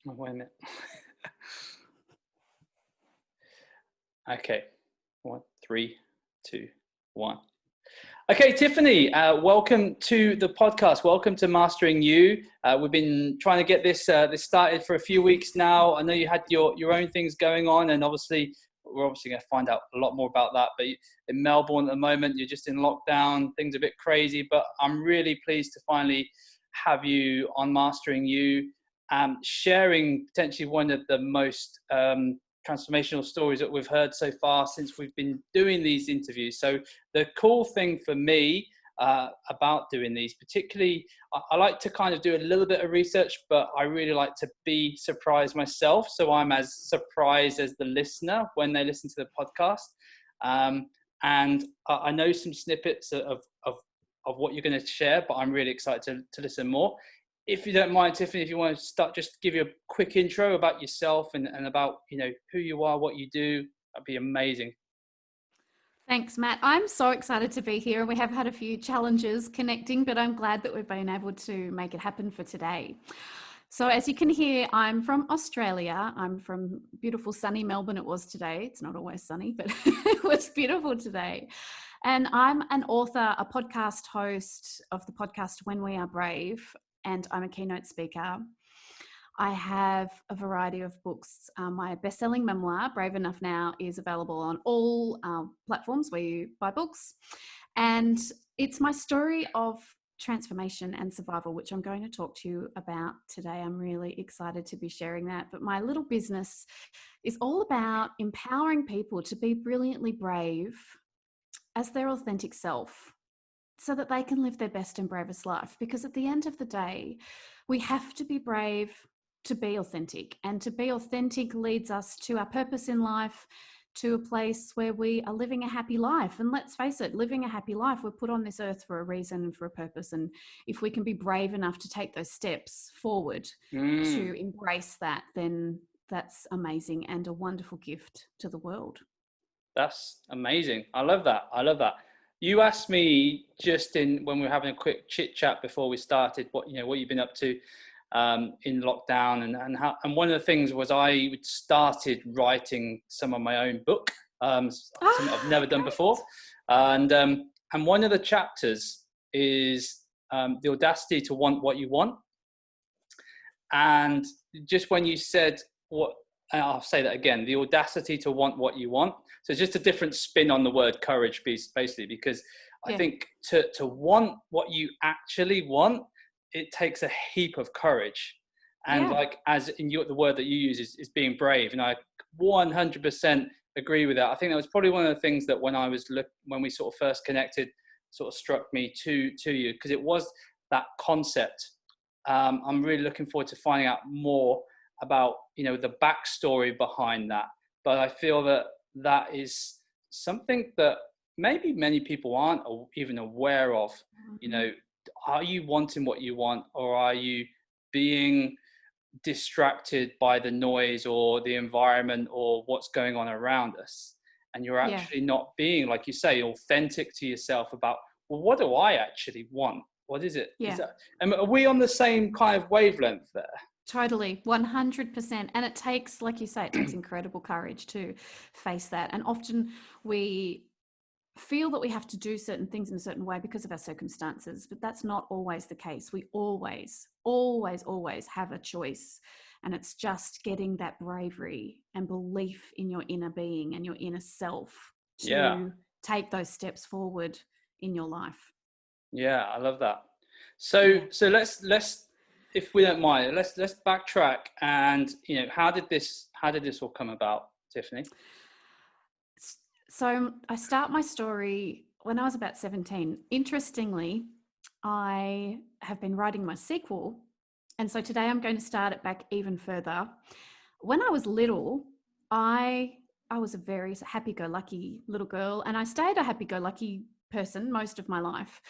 Oh, wait a minute. Okay. 1, 3, 2, 1. Okay, Tiffany, welcome to the podcast. Welcome to Mastering You. We've been trying to get this started for a few weeks now. I know you had your own things going on, and we're obviously going to find out a lot more about that. But in Melbourne at the moment, you're just in lockdown. Things are a bit crazy, but I'm really pleased to finally have you on Mastering You, sharing potentially one of the most transformational stories that we've heard so far since we've been doing these interviews. So the cool thing for me about doing these, particularly, I like to kind of do a little bit of research, but I really like to be surprised myself. So I'm as surprised as the listener when they listen to the podcast. And I know some snippets of what you're going to share, but I'm really excited to listen more. If you don't mind, Tiffany, if you want to start, just give you a quick intro about yourself and about, who you are, what you do, that'd be amazing. Thanks, Matt. I'm so excited to be here. We have had a few challenges connecting, but I'm glad that we've been able to make it happen for today. So as you can hear, I'm from Australia. I'm from beautiful sunny Melbourne. It was today. It's not always sunny, but it was beautiful today. And I'm an author, a podcast host of the podcast When We Are Brave, and I'm a keynote speaker. I have a variety of books. My best-selling memoir, Brave Enough Now, is available on all platforms where you buy books. And it's my story of transformation and survival, which I'm going to talk to you about today. I'm really excited to be sharing that. But my little business is all about empowering people to be brilliantly brave as their authentic self, so that they can live their best and bravest life. Because at the end of the day, we have to be brave to be authentic. And to be authentic leads us to our purpose in life, to a place where we are living a happy life. And let's face it, living a happy life, we're put on this earth for a reason and for a purpose. And if we can be brave enough to take those steps forward to embrace that, then that's amazing and a wonderful gift to the world. That's amazing. I love that. You asked me just when we were having a quick chit chat before we started, what you've been up to in lockdown, and one of the things was I started writing some of my own book, something I've never done before, and one of the chapters is the audacity to want what you want. And just when you said I'll say that again, the audacity to want what you want. So it's just a different spin on the word courage, basically, because I think to want what you actually want, it takes a heap of courage. And like, as in the word that you use is being brave. And I 100% agree with that. I think that was probably one of the things that when we sort of first connected, sort of struck me to you, because it was that concept. I'm really looking forward to finding out more about the backstory behind that, but I feel that is something that maybe many people aren't even aware of. Are you wanting what you want, or are you being distracted by the noise or the environment or what's going on around us, and you're actually not being, like you say, authentic to yourself about, well, what do I actually want? What is it? Are we on the same kind of wavelength there? Totally, 100%. And it takes, like you say, it takes incredible courage to face that. And often we feel that we have to do certain things in a certain way because of our circumstances, but that's not always the case. We always, always, always have a choice. And it's just getting that bravery and belief in your inner being and your inner self to take those steps forward in your life. Yeah, I love that. So let's, if we don't mind, let's backtrack and how did this all come about, Tiffany? So I start my story when I was about 17. Interestingly, I have been writing my sequel, and so today I'm going to start it back even further. When I was little, I was a very happy-go-lucky little girl, and I stayed a happy-go-lucky person most of my life.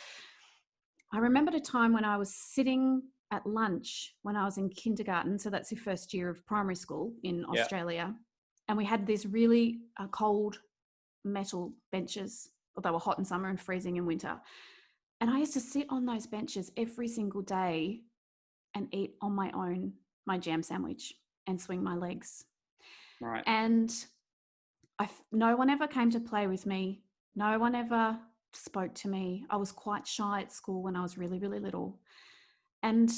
I remembered a time when I was sitting at lunch when I was in kindergarten, so that's the first year of primary school in Australia, and we had these really cold metal benches. Well, they were hot in summer and freezing in winter. And I used to sit on those benches every single day and eat on my own my jam sandwich. and swing my legs. Right. And no one ever came to play with me. No one ever spoke to me. I was quite shy at school when I was really, really little. And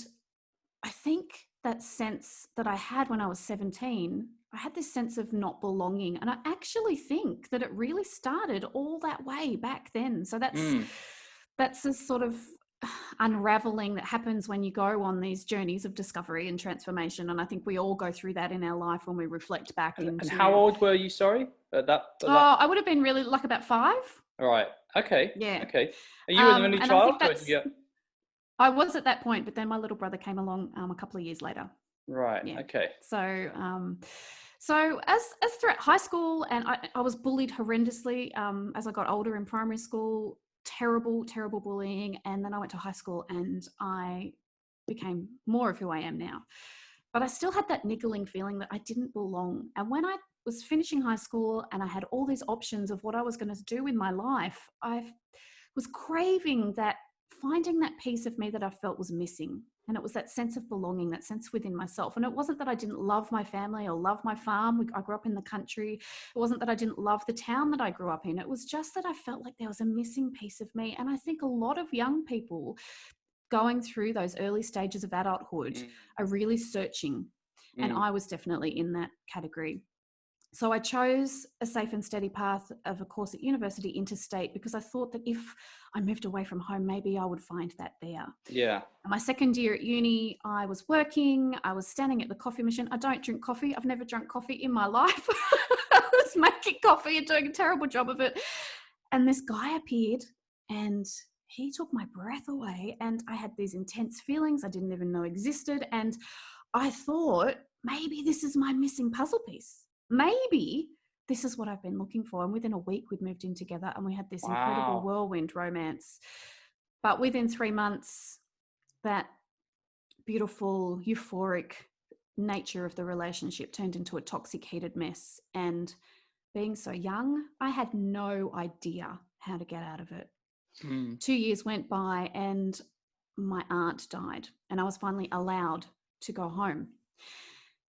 I think that sense that I had when I was 17, I had this sense of not belonging. And I actually think that it really started all that way back then. So that's a sort of unraveling that happens when you go on these journeys of discovery and transformation. And I think we all go through that in our life when we reflect back into... And how old were you, sorry? I would have been really like about 5. All right. Okay. Yeah. Okay. Are you an only and child? I think that's... I was at that point, but then my little brother came along a couple of years later. Right. Yeah. Okay. So as throughout high school, and I was bullied horrendously as I got older in primary school, terrible bullying. And then I went to high school and I became more of who I am now. But I still had that niggling feeling that I didn't belong. And when I was finishing high school and I had all these options of what I was going to do with my life, I was craving that, finding that piece of me that I felt was missing. And it was that sense of belonging, that sense within myself. And it wasn't that I didn't love my family or love my farm. I grew up in the country. It wasn't that I didn't love the town that I grew up in. It was just that I felt like there was a missing piece of me. And I think a lot of young people going through those early stages of adulthood are really searching. And I was definitely in that category. So I chose a safe and steady path of a course at university interstate because I thought that if I moved away from home, maybe I would find that there. Yeah. My second year at uni, I was working. I was standing at the coffee machine. I don't drink coffee. I've never drunk coffee in my life. I was making coffee and doing a terrible job of it. And this guy appeared and he took my breath away. And I had these intense feelings I didn't even know existed. And I thought, maybe this is my missing puzzle piece. Maybe this is what I've been looking for. And within a week, we'd moved in together and we had this incredible whirlwind romance. But within 3 months, that beautiful, euphoric nature of the relationship turned into a toxic, heated mess. And being so young, I had no idea how to get out of it. 2 years went by and my aunt died and I was finally allowed to go home.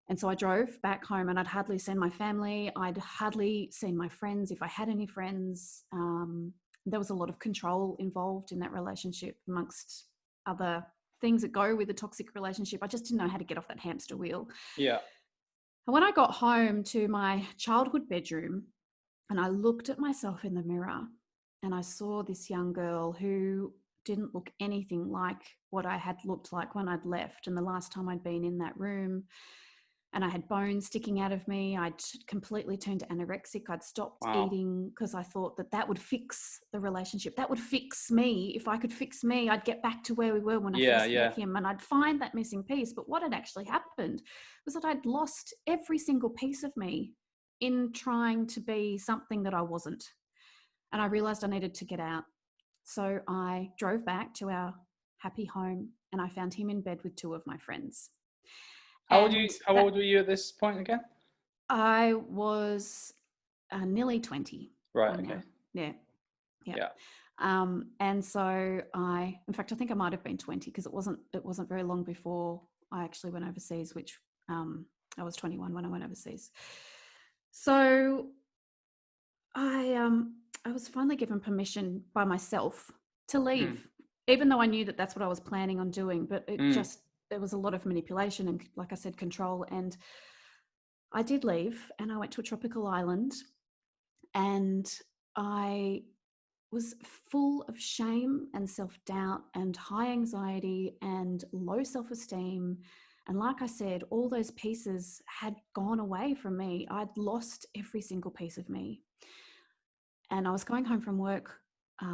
And so I drove back home and I'd hardly seen my family. I'd hardly seen my friends, if I had any friends. There was a lot of control involved in that relationship amongst other things that go with a toxic relationship. I just didn't know how to get off that hamster wheel. Yeah. And when I got home to my childhood bedroom and I looked at myself in the mirror and I saw this young girl who didn't look anything like what I had looked like when I'd left and the last time I'd been in that room. And I had bones sticking out of me. I'd completely turned anorexic. I'd stopped eating because I thought that would fix the relationship. That would fix me. If I could fix me, I'd get back to where we were when I first met him and I'd find that missing piece. But what had actually happened was that I'd lost every single piece of me in trying to be something that I wasn't. And I realized I needed to get out. So I drove back to our happy home and I found him in bed with 2 of my friends. How old were you at this point again? I was nearly 20. Right. Okay. Yeah. And so in fact, I think I might have been 20 because it wasn't very long before I actually went overseas, which I was 21 when I went overseas. So I was finally given permission by myself to leave, even though I knew that that's what I was planning on doing, but there was a lot of manipulation and, like I said, control. And I did leave and I went to a tropical island and I was full of shame and self-doubt and high anxiety and low self-esteem. And like I said, all those pieces had gone away from me. I'd lost every single piece of me. And I was going home from work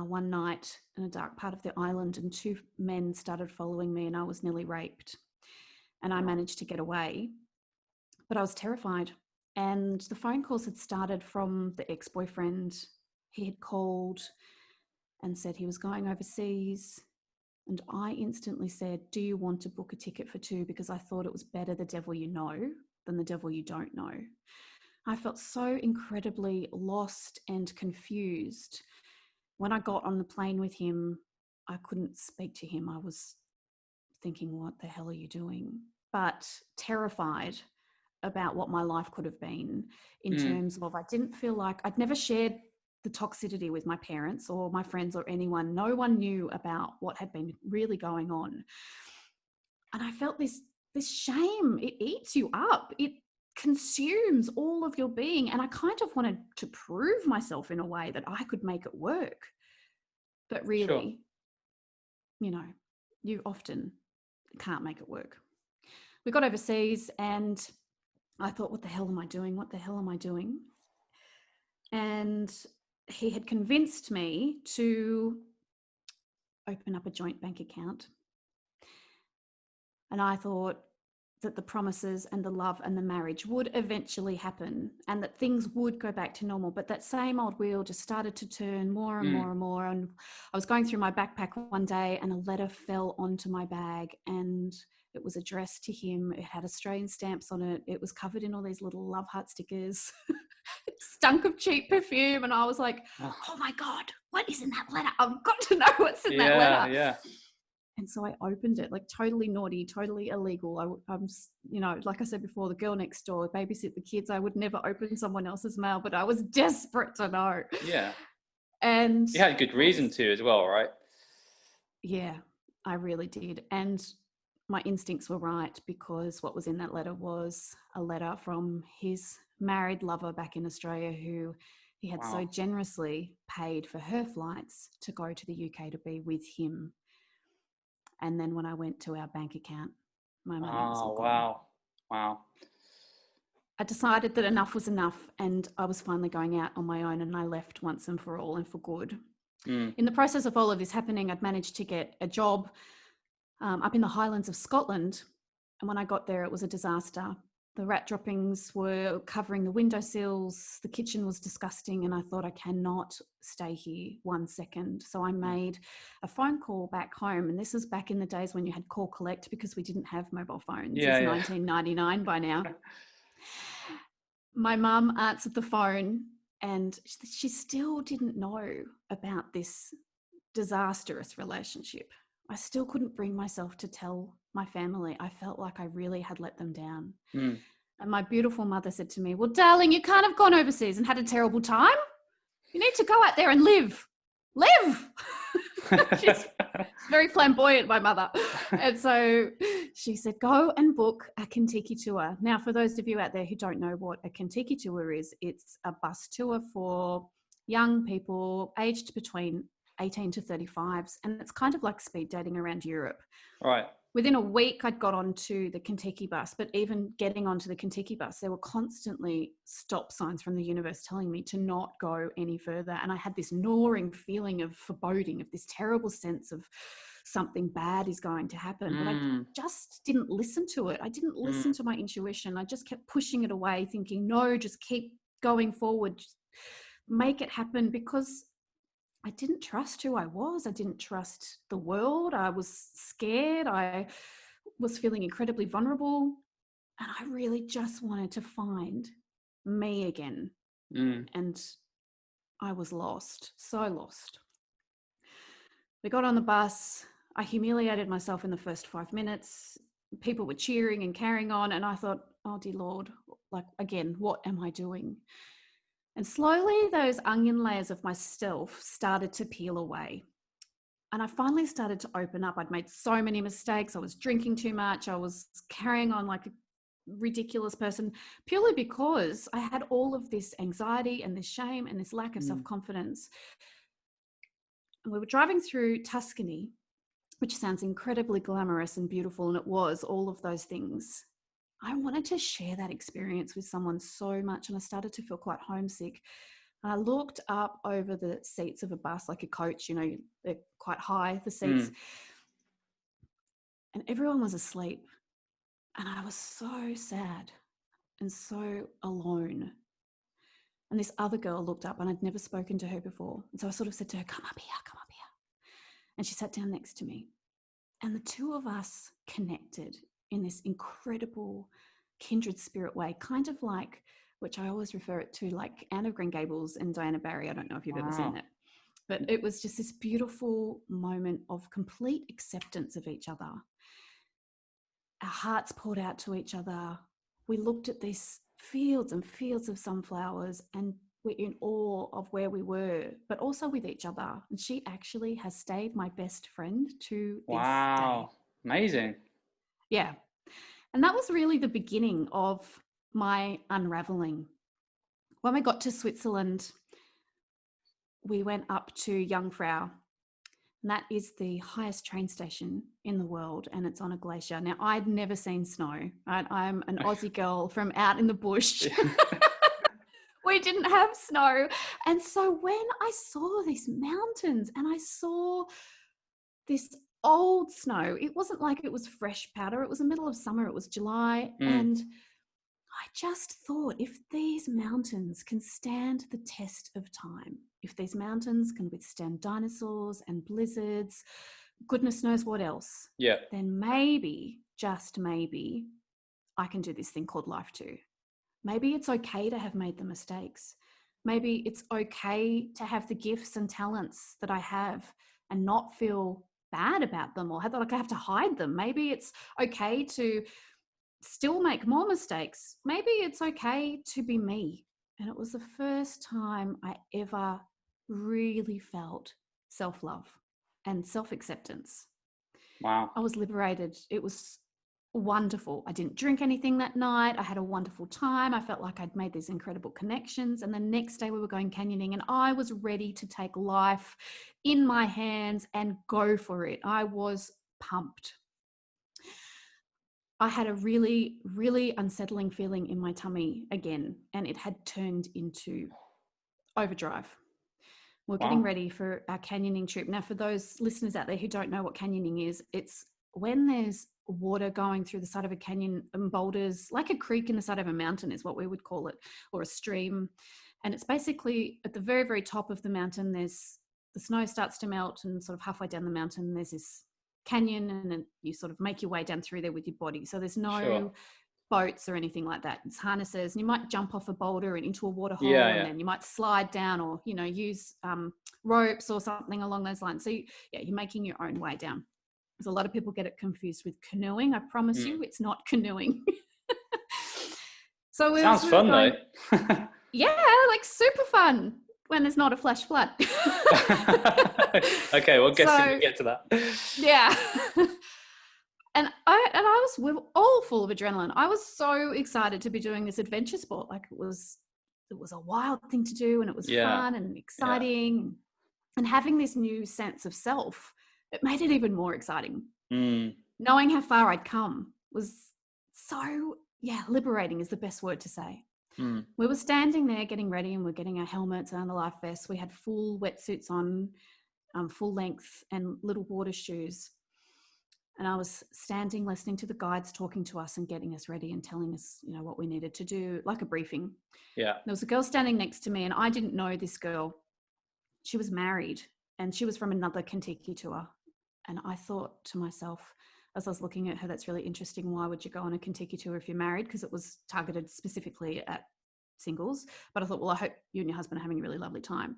one night in a dark part of the island and 2 men started following me and I was nearly raped. And I managed to get away, but I was terrified. And the phone calls had started from the ex-boyfriend. He had called and said he was going overseas. And I instantly said, do you want to book a ticket for 2? Because I thought it was better the devil you know than the devil you don't know. I felt so incredibly lost and confused. When I got on the plane with him, I couldn't speak to him. I was thinking, what the hell are you doing? But terrified about what my life could have been, in terms of, I didn't feel like I'd never shared the toxicity with my parents or my friends or anyone. No one knew about what had been really going on. And I felt this shame. It eats you up. It consumes all of your being. And I kind of wanted to prove myself in a way that I could make it work. But really, you know, you often can't make it work. We got overseas and I thought, what the hell am I doing? What the hell am I doing? And he had convinced me to open up a joint bank account. And I thought that the promises and the love and the marriage would eventually happen and that things would go back to normal. But that same old wheel just started to turn more and more and more. And I was going through my backpack one day and a letter fell onto my bag and it was addressed to him. It had Australian stamps on it. It was covered in all these little love heart stickers. It stunk of cheap perfume. And I was like, oh my God, what is in that letter? I've got to know what's in that letter. Yeah. And so I opened it, like totally naughty, totally illegal. I'm, you know, like I said before, the girl next door, babysit the kids. I would never open someone else's mail, but I was desperate to know. Yeah. And you had good reason to as well, right? Yeah, I really did. And my instincts were right, because what was in that letter was a letter from his married lover back in Australia, who he had so generously paid for her flights to go to the UK to be with him. And then when I went to our bank account, my money was all gone. Wow. I decided that enough was enough and I was finally going out on my own, and I left once and for all and for good. In the process of all of this happening, I'd managed to get a job up in the Highlands of Scotland. And when I got there, it was a disaster. The rat droppings were covering the windowsills. The kitchen was disgusting. And I thought, I cannot stay here 1 second. So I made a phone call back home. And this is back in the days when you had call collect, because we didn't have mobile phones. It's 1999 by now. My mum answered the phone and she still didn't know about this disastrous relationship. I still couldn't bring myself to tell my family. I felt like I really had let them down. And my beautiful mother said to me, well, darling, you can't have gone overseas and had a terrible time. You need to go out there and live. She's very flamboyant, my mother. And so she said, go and book a Kentucky tour. Now, for those of you out there who don't know what a Kentucky tour is, it's a bus tour for young people aged between 18 to 35s, and it's kind of like speed dating around Europe. Right. Within a week, I'd got onto the Kentucky bus, but even getting onto the Kentucky bus, there were constantly stop signs from the universe telling me to not go any further. And I had this gnawing feeling of foreboding, of this terrible sense of something bad is going to happen. But I just didn't listen to it. I didn't listen to my intuition. I just kept pushing it away, thinking, no, just keep going forward, just make it happen, because I didn't trust who I was. I didn't trust the world. I was scared. I was feeling incredibly vulnerable. And I really just wanted to find me again. And I was lost, so lost. We got on the bus. I humiliated myself in the first 5 minutes. People were cheering and carrying on. And I thought, oh, dear Lord, like, again, what am I doing? And slowly those onion layers of myself started to peel away. And I finally started to open up. I'd made so many mistakes. I was drinking too much. I was carrying on like a ridiculous person, purely because I had all of this anxiety and this shame and this lack of self-confidence. And we were driving through Tuscany, which sounds incredibly glamorous and beautiful, and it was all of those things. I wanted to share that experience with someone so much, and I started to feel quite homesick. And I looked up over the seats of a bus, like a coach, you know, they're quite high, the seats, and everyone was asleep. And I was so sad and so alone. And this other girl looked up, and I'd never spoken to her before. And so I sort of said to her, come up here. And she sat down next to me. And the two of us connected in this incredible kindred spirit way, kind of like, which I always refer it to, like Anne of Green Gables and Diana Barry. I don't know if you've ever seen it, but it was just this beautiful moment of complete acceptance of each other. Our hearts poured out to each other. we looked at these fields and fields of sunflowers, and we're in awe of where we were, but also with each other. And she actually has stayed my best friend to this day. Wow. Amazing. Yeah. And that was really the beginning of my unraveling. When we got to Switzerland, we went up to Jungfrau, and that is the highest train station in the world, and it's on a glacier. Now, I'd never seen snow, right? I'm an Aussie girl from out in the bush. We didn't have snow. And so when I saw these mountains and I saw this old snow, it wasn't like it was fresh powder. It was the middle of summer. It was July. And I just thought, if these mountains can stand the test of time, if these mountains can withstand dinosaurs and blizzards, goodness knows what else, then maybe, just maybe, I can do this thing called life too. Maybe it's okay to have made the mistakes. Maybe it's okay to have the gifts and talents that I have and not feel bad about them or like I have to hide them. Maybe it's okay to still make more mistakes. Maybe it's okay to be me. And it was the first time I ever really felt self-love and self-acceptance. Wow. I was liberated. It was wonderful. I didn't drink anything that night. I had a wonderful time. I felt like I'd made these incredible connections. And the next day we were going canyoning, and I was ready to take life in my hands and go for it. I was pumped. I had a really, really unsettling feeling in my tummy again, and it had turned into overdrive. We're getting ready for our canyoning trip. Now, for those listeners out there who don't know what canyoning is, it's when there's water going through the side of a canyon and boulders, like a creek in the side of a mountain is what we would call it, or a stream. And it's basically at the very, very top of the mountain, there's the snow starts to melt, and sort of halfway down the mountain, there's this canyon, and then you sort of make your way down through there with your body. So there's no boats or anything like that. It's harnesses, and you might jump off a boulder and into a water hole, and then you might slide down, or use ropes or something along those lines. So you're making your own way down. Because a lot of people get it confused with canoeing. I promise you, it's not canoeing. So sounds fun though. Yeah, like super fun when there's not a flash flood. Okay, well, we'll get to that. Yeah. We were all full of adrenaline. I was so excited to be doing this adventure sport. Like it was a wild thing to do, and it was fun and exciting. And having this new sense of self, it made it even more exciting. Knowing how far I'd come was so, liberating is the best word to say. We were standing there getting ready, and we're getting our helmets and the life vests. We had full wetsuits on, full length, and little water shoes. And I was standing, listening to the guides talking to us and getting us ready and telling us, what we needed to do, like a briefing. Yeah. There was a girl standing next to me, and I didn't know this girl. She was married, and she was from another Kentucky tour. And I thought to myself, as I was looking at her, that's really interesting. Why would you go on a Kentucky tour if you're married? Because it was targeted specifically at singles. But I thought, well, I hope you and your husband are having a really lovely time.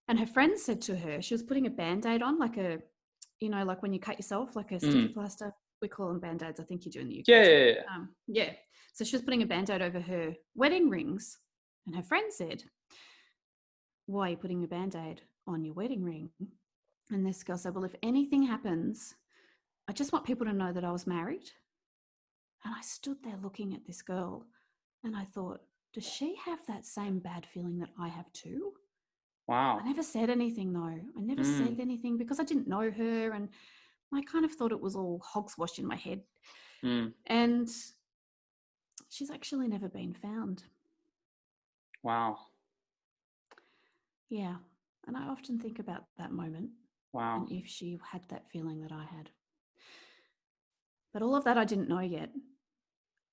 And her friend said to her, she was putting a Band-Aid on, like like when you cut yourself, like a sticky plaster. We call them Band-Aids. I think you do in the UK. Yeah. So she was putting a Band-Aid over her wedding rings. And her friend said, why are you putting a Band-Aid on your wedding ring? And this girl said, well, if anything happens, I just want people to know that I was married. And I stood there looking at this girl, and I thought, does she have that same bad feeling that I have too? Wow. I never said anything though. I never said anything because I didn't know her, and I kind of thought it was all hogswash in my head. And she's actually never been found. Wow. Yeah. And I often think about that moment. Wow. And if she had that feeling that I had. But all of that I didn't know yet.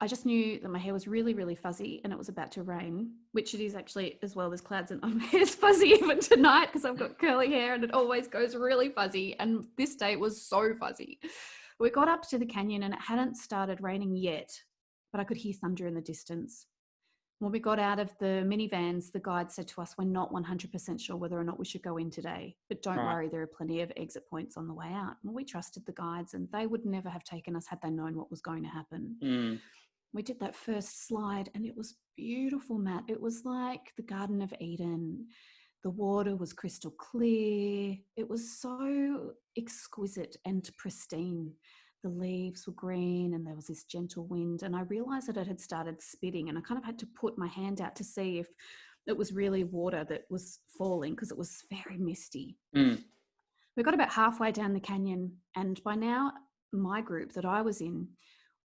I just knew that my hair was really, really fuzzy, and it was about to rain, which it is actually as well. There's clouds, and my hair's fuzzy even tonight because I've got curly hair, and it always goes really fuzzy. And this day it was so fuzzy. We got up to the canyon, and it hadn't started raining yet, but I could hear thunder in the distance. When we got out of the minivans, the guide said to us, we're not 100% sure whether or not we should go in today, but don't worry, there are plenty of exit points on the way out. Well, we trusted the guides, and they would never have taken us had they known what was going to happen. We did that first slide and it was beautiful, Matt. It was like the Garden of Eden. The water was crystal clear. It was so exquisite and pristine. The leaves were green and there was this gentle wind. And I realized that it had started spitting, and I kind of had to put my hand out to see if it was really water that was falling, because it was very misty. Mm. We got about halfway down the canyon, and by now my group that I was in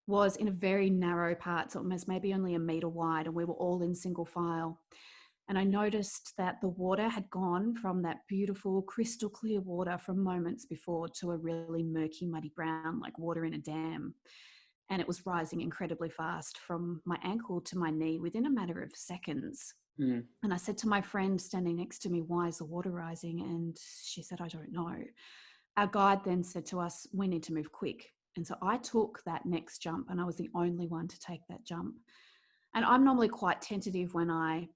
was in a very narrow part, so it was maybe only a meter wide, and we were all in single file. And I noticed that the water had gone from that beautiful crystal clear water from moments before to a really murky, muddy brown, like water in a dam. And it was rising incredibly fast from my ankle to my knee within a matter of seconds. Mm. And I said to my friend standing next to me, "Why is the water rising?" And she said, "I don't know." Our guide then said to us, "We need to move quick." And so I took that next jump, and I was the only one to take that jump. And I'm normally quite tentative when I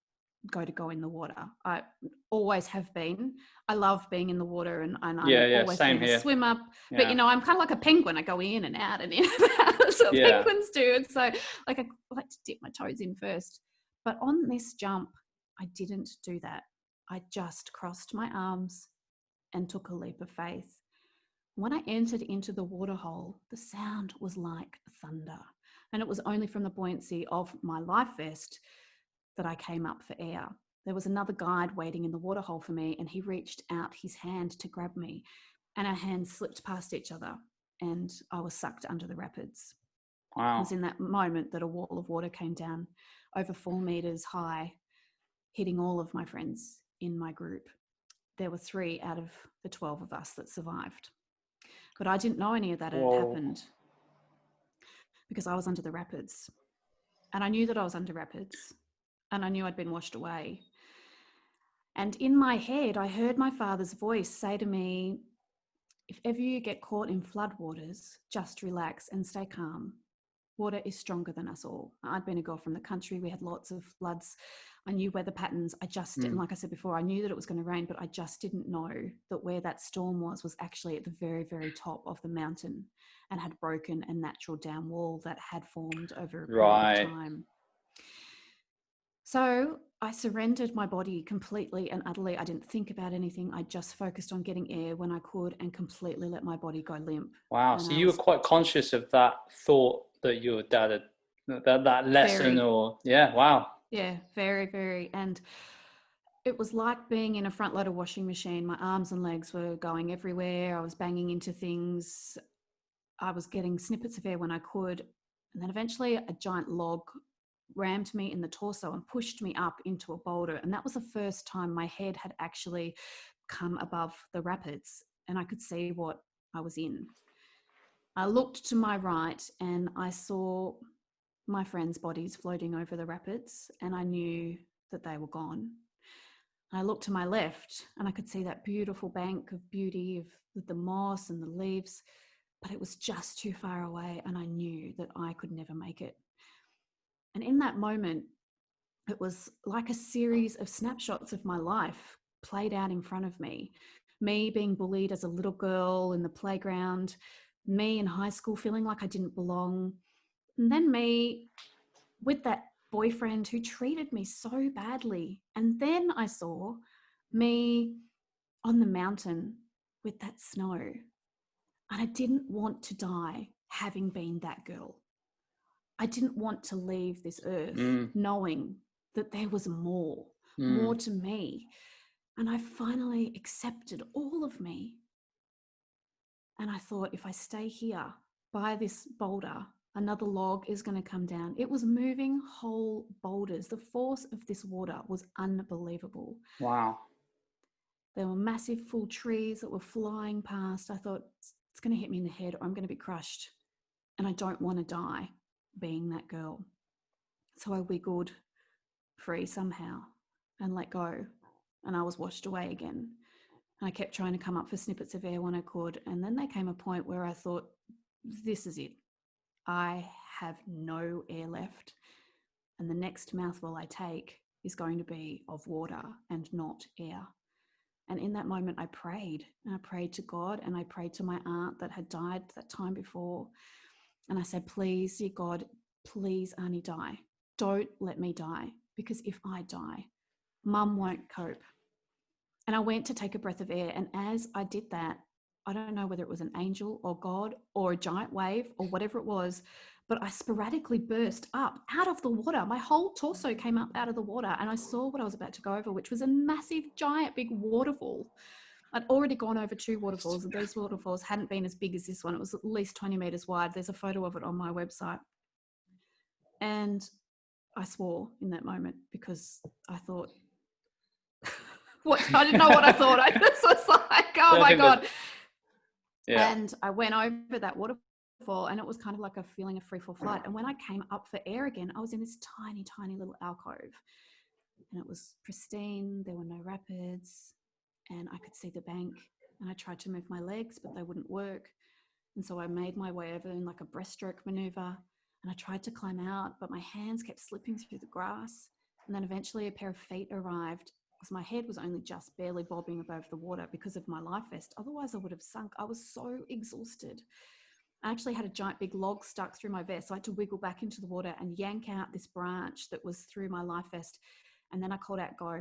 go in the water. I always have been. I love being in the water, and I'm Yeah, always same been a here. swimmer. Yeah. But, I'm kind of like a penguin. I go in and out and in and out. That's what Yeah. penguins do. And so I like to dip my toes in first. But on this jump, I didn't do that. I just crossed my arms and took a leap of faith. When I entered into the waterhole, the sound was like thunder. And it was only from the buoyancy of my life vest that I came up for air. There was another guide waiting in the waterhole for me, and he reached out his hand to grab me, and our hands slipped past each other, and I was sucked under the rapids. Wow. It was in that moment that a wall of water came down over 4 meters high, hitting all of my friends in my group. There were 3 out of the 12 of us that survived. But I didn't know any of that had happened because I was under the rapids. And I knew that I was under rapids, and I knew I'd been washed away. And in my head, I heard my father's voice say to me, "If ever you get caught in floodwaters, just relax and stay calm. Water is stronger than us all." I'd been a girl from the country. We had lots of floods. I knew weather patterns. And like I said before, I knew that it was going to rain, but I just didn't know that where that storm was actually at the very, very top of the mountain and had broken a natural dam wall that had formed over a period of time. So I surrendered my body completely and utterly. I didn't think about anything. I just focused on getting air when I could and completely let my body go limp. Wow. And so you were quite conscious of that thought that your dad had, that lesson wow. Yeah, very, very. And it was like being in a front loader washing machine. My arms and legs were going everywhere. I was banging into things. I was getting snippets of air when I could. And then eventually a giant log rammed me in the torso and pushed me up into a boulder. And that was the first time my head had actually come above the rapids and I could see what I was in. I looked to my right and I saw my friends' bodies floating over the rapids, and I knew that they were gone. I looked to my left and I could see that beautiful bank of beauty of the moss and the leaves, but it was just too far away, and I knew that I could never make it. And in that moment, it was like a series of snapshots of my life played out in front of me. Me being bullied as a little girl in the playground, me in high school feeling like I didn't belong, and then me with that boyfriend who treated me so badly. And then I saw me on the mountain with that snow. And I didn't want to die having been that girl. I didn't want to leave this earth knowing that there was more to me. And I finally accepted all of me. And I thought, if I stay here by this boulder, another log is going to come down. It was moving whole boulders. The force of this water was unbelievable. Wow. There were massive full trees that were flying past. I thought, it's going to hit me in the head or I'm going to be crushed. And I don't want to die being that girl. So I wiggled free somehow and let go. And I was washed away again. And I kept trying to come up for snippets of air when I could. And then there came a point where I thought, this is it. I have no air left. And the next mouthful I take is going to be of water and not air. And in that moment, I prayed. And I prayed to God, and I prayed to my aunt that had died that time before. And I said, please, dear God, please, Arnie, die. Don't let me die, because if I die, Mum won't cope. And I went to take a breath of air. And as I did that, I don't know whether it was an angel or God or a giant wave or whatever it was, but I sporadically burst up out of the water. My whole torso came up out of the water, and I saw what I was about to go over, which was a massive, giant, big waterfall. I'd already gone over 2 waterfalls, and these waterfalls hadn't been as big as this one. It was at least 20 meters wide. There's a photo of it on my website. And I swore in that moment, because I thought, I didn't know what I thought. I just was like, oh my God. Yeah. And I went over that waterfall, and it was kind of like a feeling of free fall flight. And when I came up for air again, I was in this tiny, tiny little alcove, and it was pristine. There were no rapids, and I could see the bank. And I tried to move my legs, but they wouldn't work. And so I made my way over in like a breaststroke maneuver, and I tried to climb out, but my hands kept slipping through the grass. And then eventually a pair of feet arrived, because my head was only just barely bobbing above the water because of my life vest. Otherwise I would have sunk. I was so exhausted. I actually had a giant big log stuck through my vest, so I had to wiggle back into the water and yank out this branch that was through my life vest. And then I called out, go.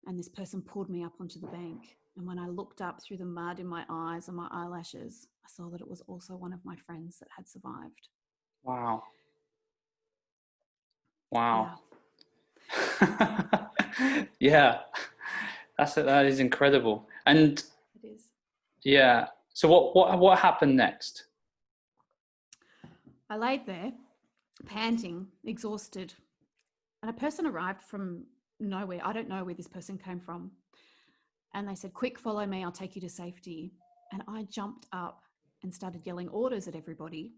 And this person pulled me up onto the bank. And when I looked up through the mud in my eyes and my eyelashes, I saw that it was also one of my friends that had survived. Wow. Wow. Yeah. Yeah. That is incredible. And It is. yeah. So what happened next? I laid there, panting, exhausted, and a person arrived from nowhere. I don't know where this person came from. And they said, quick, follow me, I'll take you to safety. And I jumped up and started yelling orders at everybody,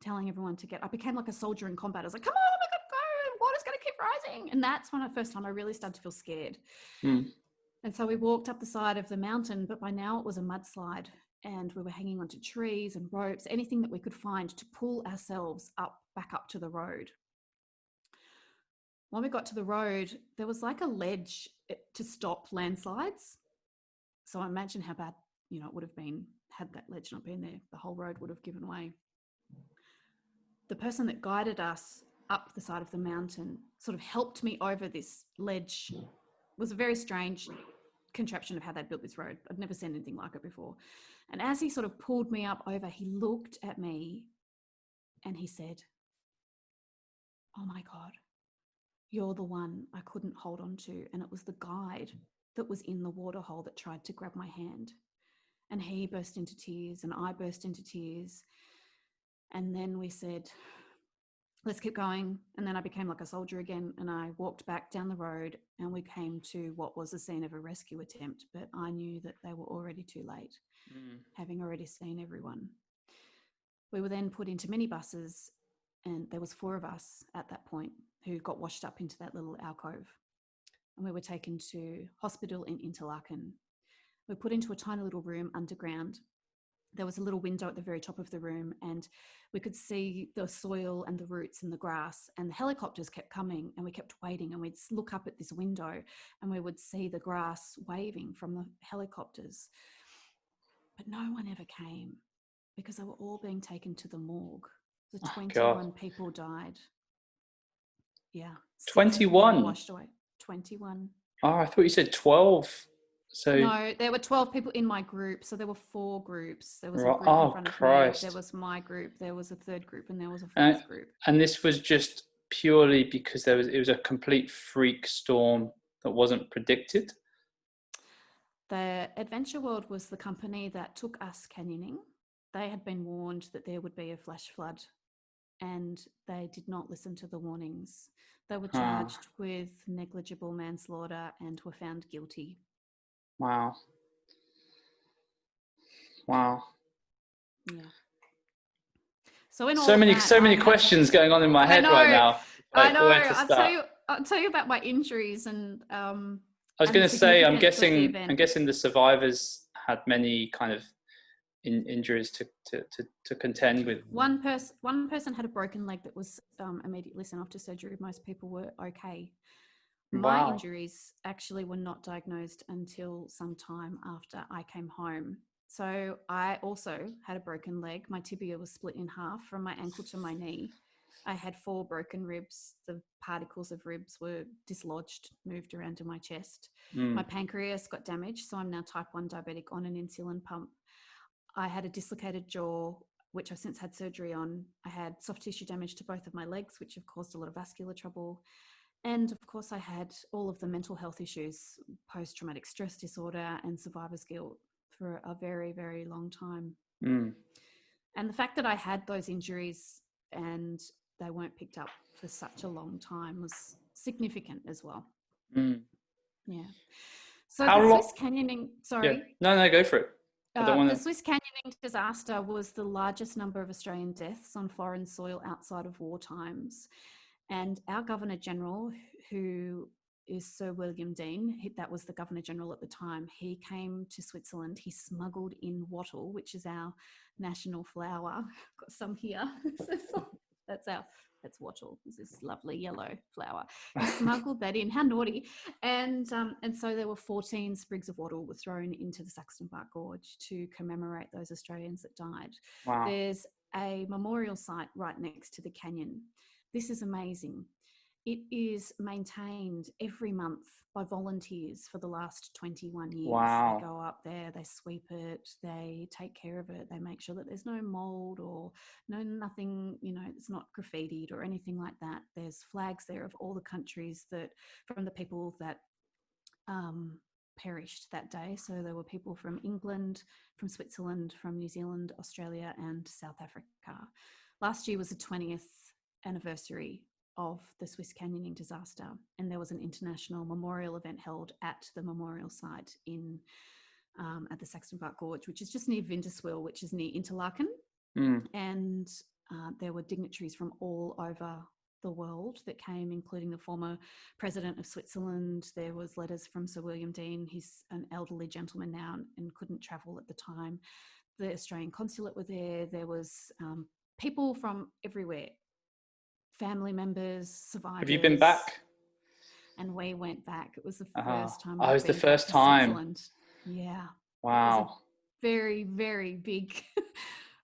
telling everyone to I became like a soldier in combat. I was like, come on, we gotta go, water's gonna keep rising. And that's when the first time I really started to feel scared. And so we walked up the side of the mountain, but by now it was a mudslide, and we were hanging onto trees and ropes, anything that we could find to pull ourselves back up to the road. When we got to the road, there was like a ledge to stop landslides. So imagine how bad, it would have been had that ledge not been there. The whole road would have given way. The person that guided us up the side of the mountain sort of helped me over this ledge. It was a very strange contraption of how they'd built this road. I'd never seen anything like it before. And as he sort of pulled me up over, he looked at me and he said, oh my God, you're the one I couldn't hold on to. And it was the guide that was in the waterhole that tried to grab my hand. And he burst into tears and I burst into tears. And then we said, let's keep going. And then I became like a soldier again, and I walked back down the road, and we came to what was the scene of a rescue attempt, but I knew that they were already too late, having already seen everyone. We were then put into minibuses, and there was 4 of us at that point who got washed up into that little alcove, and we were taken to hospital in Interlaken. We were put into a tiny little room underground. There was a little window at the very top of the room, and we could see the soil and the roots and the grass, and the helicopters kept coming, and we kept waiting, and we'd look up at this window and we would see the grass waving from the helicopters. But no one ever came, because they were all being taken to the morgue. The 21 people died. Yeah. 21 washed away. 21. Oh, I thought you said 12. So no, there were 12 people in my group. So there were 4 groups. There was a group in front of me. There was my group. There was a 3rd group, and there was a 4th group. And this was just purely because it was a complete freak storm that wasn't predicted. The Adventure World was the company that took us canyoning. They had been warned that there would be a flash flood, and they did not listen to the warnings. They were charged with negligible manslaughter and were found guilty. Wow. Yeah. So in all so many questions going on in my head right now. I know. I'll tell you about my injuries, and I was going to say, I'm guessing the survivors had many kind of injuries to contend with. One person had a broken leg that was immediately sent off to surgery. Most people were okay. My injuries actually were not diagnosed until some time after I came home. So I also had a broken leg. My tibia was split in half from my ankle to my knee. I had 4 broken ribs. The particles of ribs were dislodged, moved around in my chest. My pancreas got damaged, so I'm now type 1 diabetic on an insulin pump. I had a dislocated jaw, which I've since had surgery on. I had soft tissue damage to both of my legs, which have caused a lot of vascular trouble. And of course, I had all of the mental health issues, post-traumatic stress disorder and survivor's guilt for a very, very long time. And the fact that I had those injuries and they weren't picked up for such a long time was significant as well. Yeah. So How the long? Swiss canyoning, Yeah. sorry. No, go for it. I don't want The to. Swiss canyoning disaster was the largest number of Australian deaths on foreign soil outside of war times. And our Governor General, who is Sir William Dean, that was the Governor General at the time, he came to Switzerland. He smuggled in wattle, which is our national flower. I've got some here. That's wattle. It's this lovely yellow flower. He smuggled that in. How naughty! And so there were 14 sprigs of wattle were thrown into the Saxon Park Gorge to commemorate those Australians that died. Wow. There's a memorial site right next to the canyon. This is amazing. It is maintained every month by volunteers for the last 21 years. Wow. They go up there, they sweep it, they take care of it, they make sure that there's no mold or nothing, it's not graffitied or anything like that. There's flags there of all the countries from the people that perished that day. So there were people from England, from Switzerland, from New Zealand, Australia, and South Africa. Last year was the 20th anniversary of the Swiss canyoning disaster, and there was an international memorial event held at the memorial site at the Saxon Park Gorge, which is just near Winterswil, which is near Interlaken. And there were dignitaries from all over the world that came, including the former president of Switzerland. There was letters from Sir William Dean. He's an elderly gentleman now and couldn't travel at the time. The Australian consulate were there. There was people from everywhere, family members, survivors. Have you been back? And we went back. It was the first time it I've was the been first back to time. Switzerland. Yeah. Wow. It was a very, very big,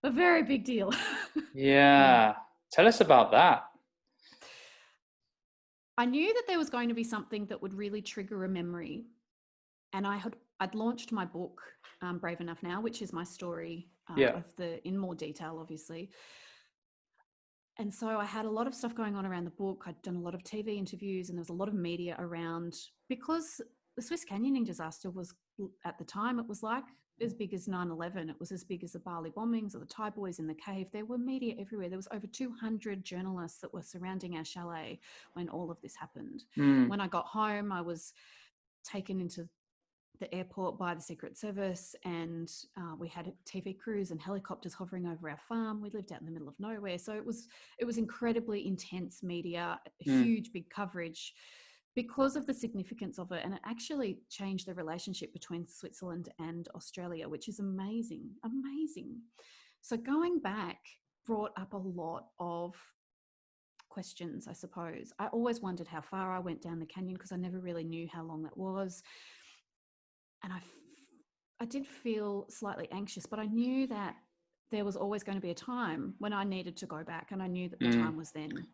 a very big deal. Yeah. Tell us about that. I knew that there was going to be something that would really trigger a memory. And I'd launched my book, Brave Enough Now, which is my story in more detail, obviously. And so I had a lot of stuff going on around the book. I'd done a lot of TV interviews and there was a lot of media around, because the Swiss canyoning disaster was, at the time, it was like as big as 9/11. It was as big as the Bali bombings or the Thai boys in the cave. There were media everywhere. There was over 200 journalists that were surrounding our chalet when all of this happened. When I got home, I was taken into the airport by the Secret Service, and we had TV crews and helicopters hovering over our farm. We lived out in the middle of nowhere, so it was incredibly intense media, huge big coverage because of the significance of it, and it actually changed the relationship between Switzerland and Australia, which is amazing. So going back brought up a lot of questions, I suppose. I always wondered how far I went down the canyon because I never really knew how long that was. And I did feel slightly anxious, but I knew that there was always going to be a time when I needed to go back, and I knew that the time was then.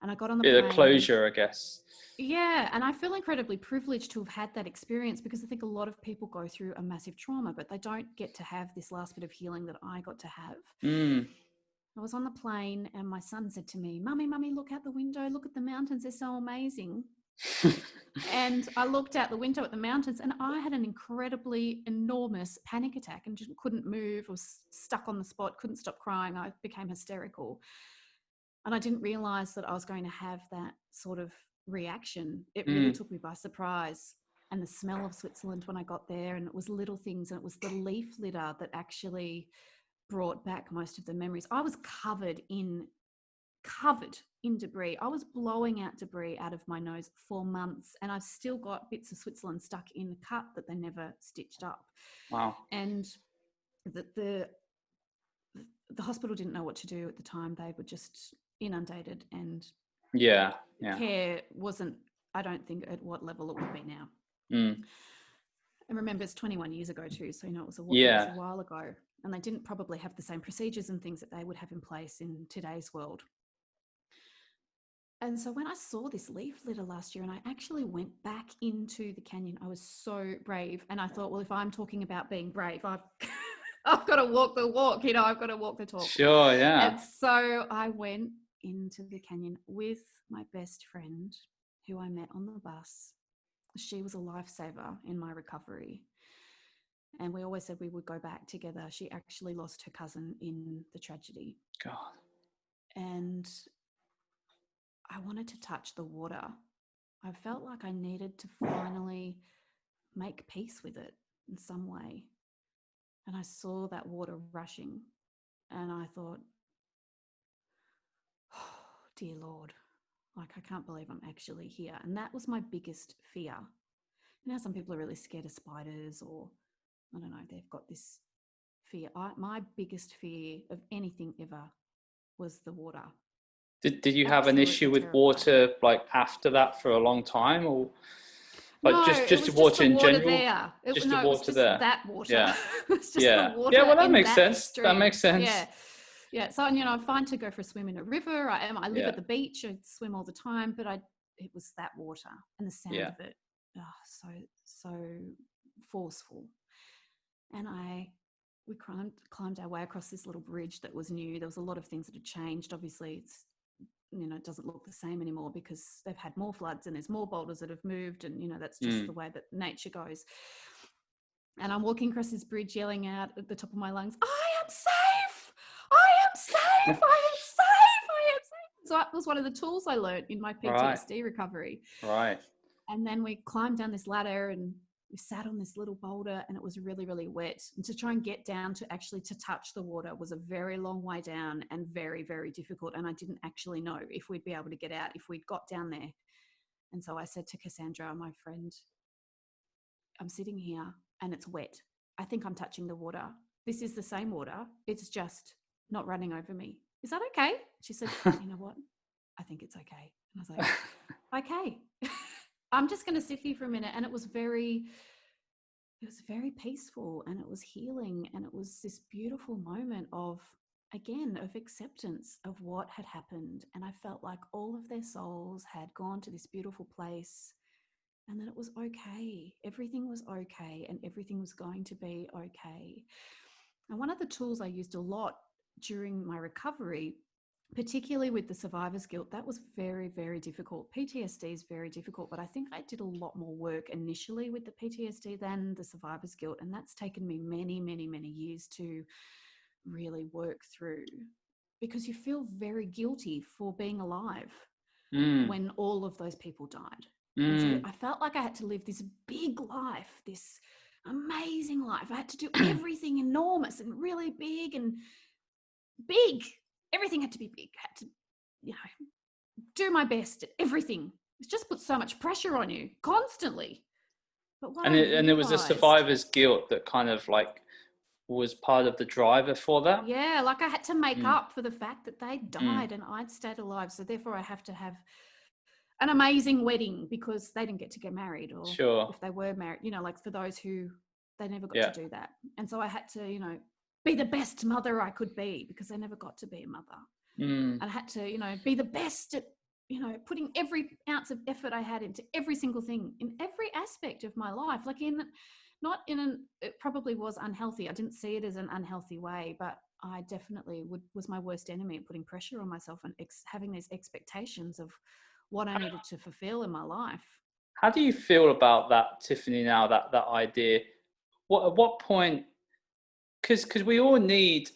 And I got on the plane. A closure, I guess. Yeah, and I feel incredibly privileged to have had that experience, because I think a lot of people go through a massive trauma, but they don't get to have this last bit of healing that I got to have. I was on the plane and my son said to me, Mummy, look out the window, look at the mountains, they're so amazing. And I looked out the window at the mountains and I had an incredibly enormous panic attack and just couldn't move, was stuck on the spot, couldn't stop crying. I became hysterical. And I didn't realize that I was going to have that sort of reaction. It really took me by surprise. And the smell of Switzerland when I got there, and it was little things, and it was the leaf litter that actually brought back most of the memories. I was covered in debris. I was blowing out debris out of my nose for months, and I've still got bits of Switzerland stuck in the cut that they never stitched up. Wow. And the hospital didn't know what to do at the time. They were just inundated, and care wasn't, I don't think, at what level it would be now. And remember, it's 21 years ago too, so it was a while ago, and they didn't probably have the same procedures and things that they would have in place in today's world. And so when I saw this leaf litter last year and I actually went back into the canyon, I was so brave. And I thought, well, if I'm talking about being brave, I've got to walk the walk, I've got to walk the talk. Sure, And yeah. so I went into the canyon with my best friend who I met on the bus. She was a lifesaver in my recovery. And we always said we would go back together. She actually lost her cousin in the tragedy. God. And I wanted to touch the water. I felt like I needed to finally make peace with it in some way. And I saw that water rushing and I thought, oh, dear Lord, like I can't believe I'm actually here. And that was my biggest fear. You know, some people are really scared of spiders, or I don't know, they've got this fear. My biggest fear of anything ever was the water. Did you have an Absolutely issue with terrified. water like after that for a long time, or like No, it just the was just water the in water general? there. Just the No, it was water just there. that water. Yeah. It was just the Yeah. Yeah, water well that in makes that sense. That stream. makes sense. Yeah. Yeah. So, I'm fine to go for a swim in a river. I live Yeah. at the beach. I swim all the time, but it was that water and the sound Yeah. of it. Oh, so forceful. And we climbed our way across this little bridge that was new. There was a lot of things that had changed. Obviously, it doesn't look the same anymore because they've had more floods and there's more boulders that have moved, and that's just the way that nature goes. And I'm walking across this bridge yelling out at the top of my lungs, I am safe, I am safe, I am safe, I am safe. So that was one of the tools I learned in my Right. PTSD recovery. Right. And then we climbed down this ladder and we sat on this little boulder, and it was really, really wet. And to try and get down to touch the water was a very long way down and very, very difficult. And I didn't actually know if we'd be able to get out if we'd got down there. And so I said to Cassandra, my friend, I'm sitting here and it's wet. I think I'm touching the water. This is the same water. It's just not running over me. Is that okay? She said, you know what? I think it's okay. And I was like, okay. I'm just going to sit here for a minute. And it was very peaceful and it was healing. And it was this beautiful moment of acceptance of what had happened. And I felt like all of their souls had gone to this beautiful place and that it was okay. Everything was okay and everything was going to be okay. And one of the tools I used a lot during my recovery, particularly with the survivor's guilt, that was very, very difficult. PTSD is very difficult, but I think I did a lot more work initially with the PTSD than the survivor's guilt. And that's taken me many, many, many years to really work through, because you feel very guilty for being alive when all of those people died. And so I felt like I had to live this big life, this amazing life. I had to do everything enormous and really big and big. Everything had to be big. I had to, do my best at everything. It just puts so much pressure on you constantly. But what And it was the survivor's guilt that kind of like was part of the driver for that. Yeah, like I had to make up for the fact that they died and I'd stayed alive. So therefore I have to have an amazing wedding because they didn't get to get married, or if they were married, like for those who they never got to do that. And so I had to, be the best mother I could be because I never got to be a mother. And I had to, be the best at, putting every ounce of effort I had into every single thing in every aspect of my life. Like it probably was unhealthy. I didn't see it as an unhealthy way, but I definitely was my worst enemy at putting pressure on myself and having these expectations of what I needed to fulfill in my life. How do you feel about that, Tiffany, now, that idea? At what point, because we all need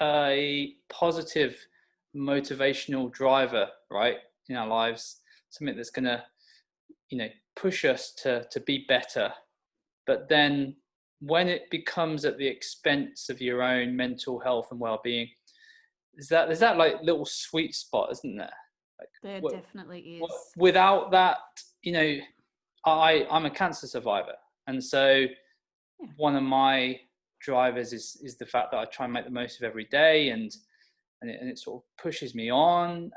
a positive motivational driver, right, in our lives, something that's going to, push us to be better. But then when it becomes at the expense of your own mental health and well-being, there's that like little sweet spot, isn't there? Like, there definitely is. Without that, I'm a cancer survivor, and so one of my drivers is the fact that I try and make the most of every day, and it sort of pushes me on.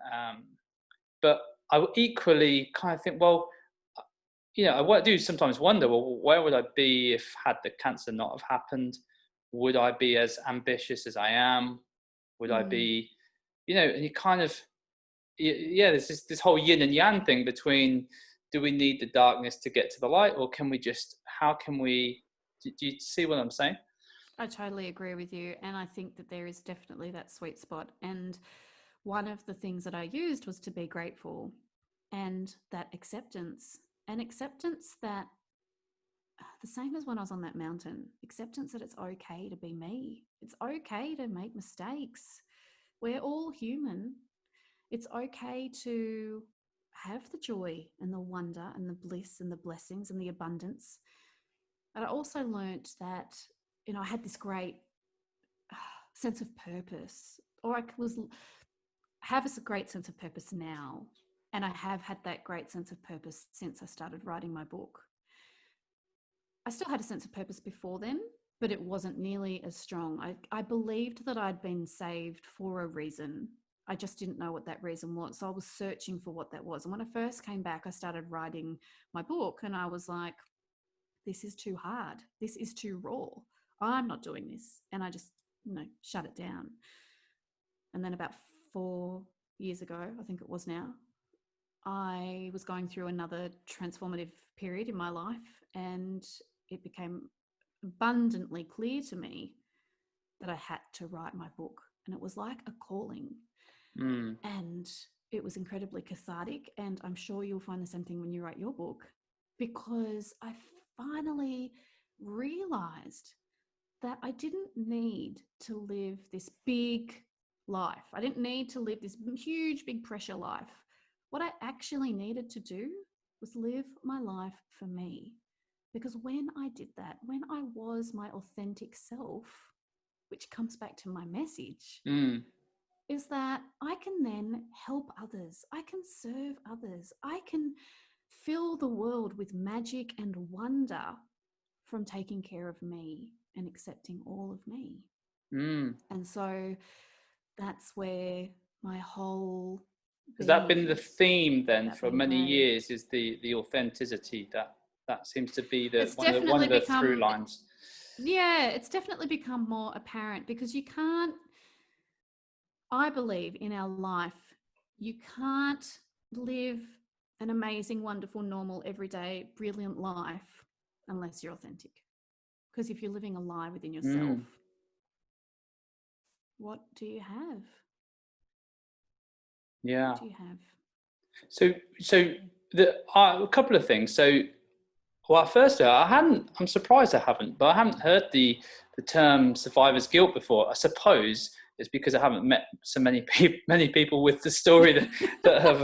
But I equally kind of think, well, I do sometimes wonder, well, where would I be if had the cancer not have happened? Would I be as ambitious as I am? Would I be, and you kind of, yeah, there's this whole yin and yang thing between, do we need the darkness to get to the light, or can we just, how can we, do you see what I'm saying? I totally agree with you. And I think that there is definitely that sweet spot. And one of the things that I used was to be grateful and that acceptance, and acceptance that the same as when I was on that mountain, acceptance that it's okay to be me. It's okay to make mistakes. We're all human. It's okay to have the joy and the wonder and the bliss and the blessings and the abundance. But I also learnt that, I had this great sense of purpose, or have a great sense of purpose now. And I have had that great sense of purpose since I started writing my book. I still had a sense of purpose before then, but it wasn't nearly as strong. I believed that I'd been saved for a reason. I just didn't know what that reason was. So I was searching for what that was. And when I first came back, I started writing my book and I was like, this is too hard. This is too raw. I'm not doing this. And I just, shut it down. And then about 4 years ago, I think it was now, I was going through another transformative period in my life, and it became abundantly clear to me that I had to write my book. And it was like a calling. And it was incredibly cathartic. And I'm sure you'll find the same thing when you write your book, because I finally realized that I didn't need to live this big life. I didn't need to live this huge, big pressure life. What I actually needed to do was live my life for me. Because when I did that, when I was my authentic self, which comes back to my message, is that I can then help others. I can serve others. I can fill the world with magic and wonder from taking care of me and accepting all of me. And so that's where my whole Has that been the theme then for many brave. years? Is the authenticity that seems to be It's one of the through lines? Yeah, it's definitely become more apparent, because you can't, I believe in our life, you can't live an amazing, wonderful, normal, everyday, brilliant life unless you're authentic. Because if you're living a lie within yourself, what do you have? Yeah. What do you have? So a couple of things. So, well, firstly, I'm surprised I haven't, but I haven't heard the term survivor's guilt before. I suppose it's because I haven't met so many people with the story that have,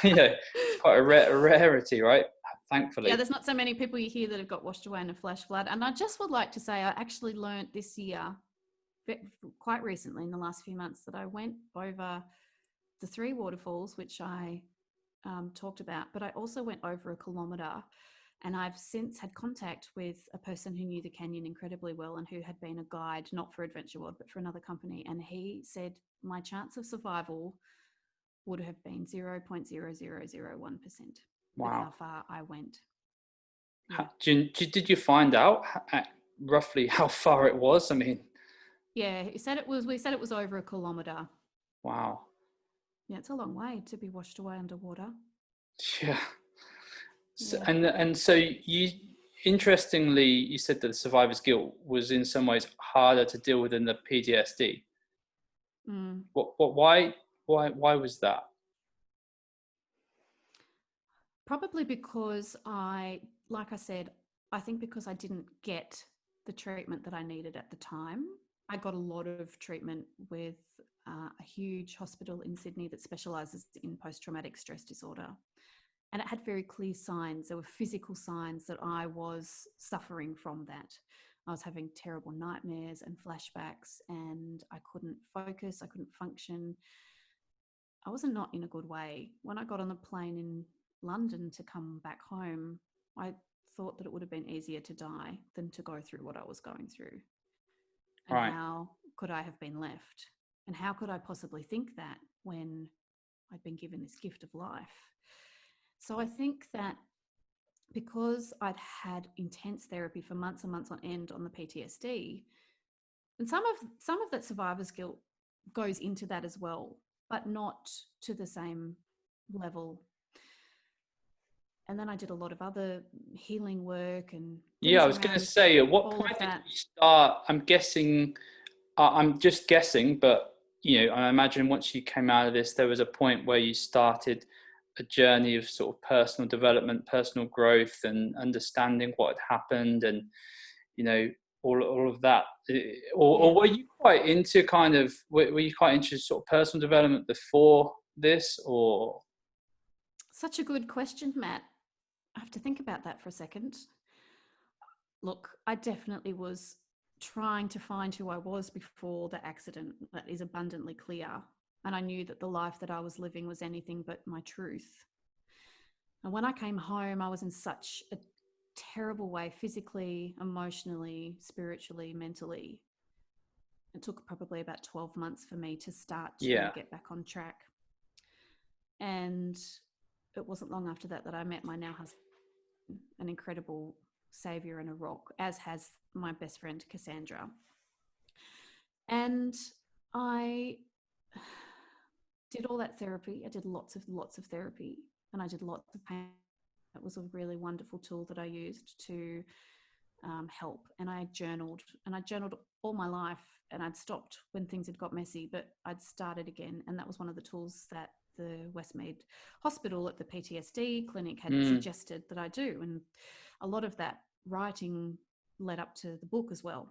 it's quite a rarity, right? Thankfully. Yeah, there's not so many people you hear that have got washed away in a flash flood. And I just would like to say, I actually learned this year, quite recently in the last few months, that I went over the 3 waterfalls, which I talked about, but I also went over a kilometre. And I've since had contact with a person who knew the canyon incredibly well and who had been a guide, not for Adventure World, but for another company. And he said my chance of survival would have been 0.0001% with how far I went. Yeah. Did you find out roughly how far it was? I mean, yeah, we said it was over a kilometre. Wow. Yeah, it's a long way to be washed away underwater. Yeah. So, and so interestingly, you said that the survivor's guilt was in some ways harder to deal with than the PTSD. Why was that? Probably because like I said, I think because I didn't get the treatment that I needed at the time. I got a lot of treatment with a huge hospital in Sydney that specialises in post-traumatic stress disorder. And it had very clear signs. There were physical signs that I was suffering from that. I was having terrible nightmares and flashbacks, and I couldn't focus. I couldn't function. I was not in a good way. When I got on the plane in London to come back home, I thought that it would have been easier to die than to go through what I was going through. And how could I have been left? And how could I possibly think that when I'd been given this gift of life? So I think that because I'd had intense therapy for months and months on end on the PTSD, and some of that survivor's guilt goes into that as well. but not to the same level. And then I did a lot of other healing work and Yeah, things I was going to around say, at what all of point did that. you start? I'm guessing, I'm just guessing, but I imagine once you came out of this, there was a point where you started a journey of sort of personal development, personal growth, and understanding what had happened, and you know, all of that. Or Yeah. were you quite into were you quite into sort of personal development before this, or? Such a good question, Matt. I have to think about that for a second. Look, I definitely was trying to find who I was before the accident. That is abundantly clear. And I knew that the life that I was living was anything but my truth. And when I came home, I was in such a terrible way, physically, emotionally, spiritually, mentally. It took probably about 12 months for me to start to Yeah. get back on track. And it wasn't long after that that I met my now husband, an incredible savior and a rock, as has my best friend Cassandra. And I did all that therapy. I did lots of therapy, and I did lots of pain. It was a really wonderful tool that I used to help. And I journaled all my life, and I'd stopped when things had got messy, but I'd started again. And that was one of the tools that the Westmead Hospital at the PTSD clinic had Mm, suggested that I do. And a lot of that writing led up to the book as well.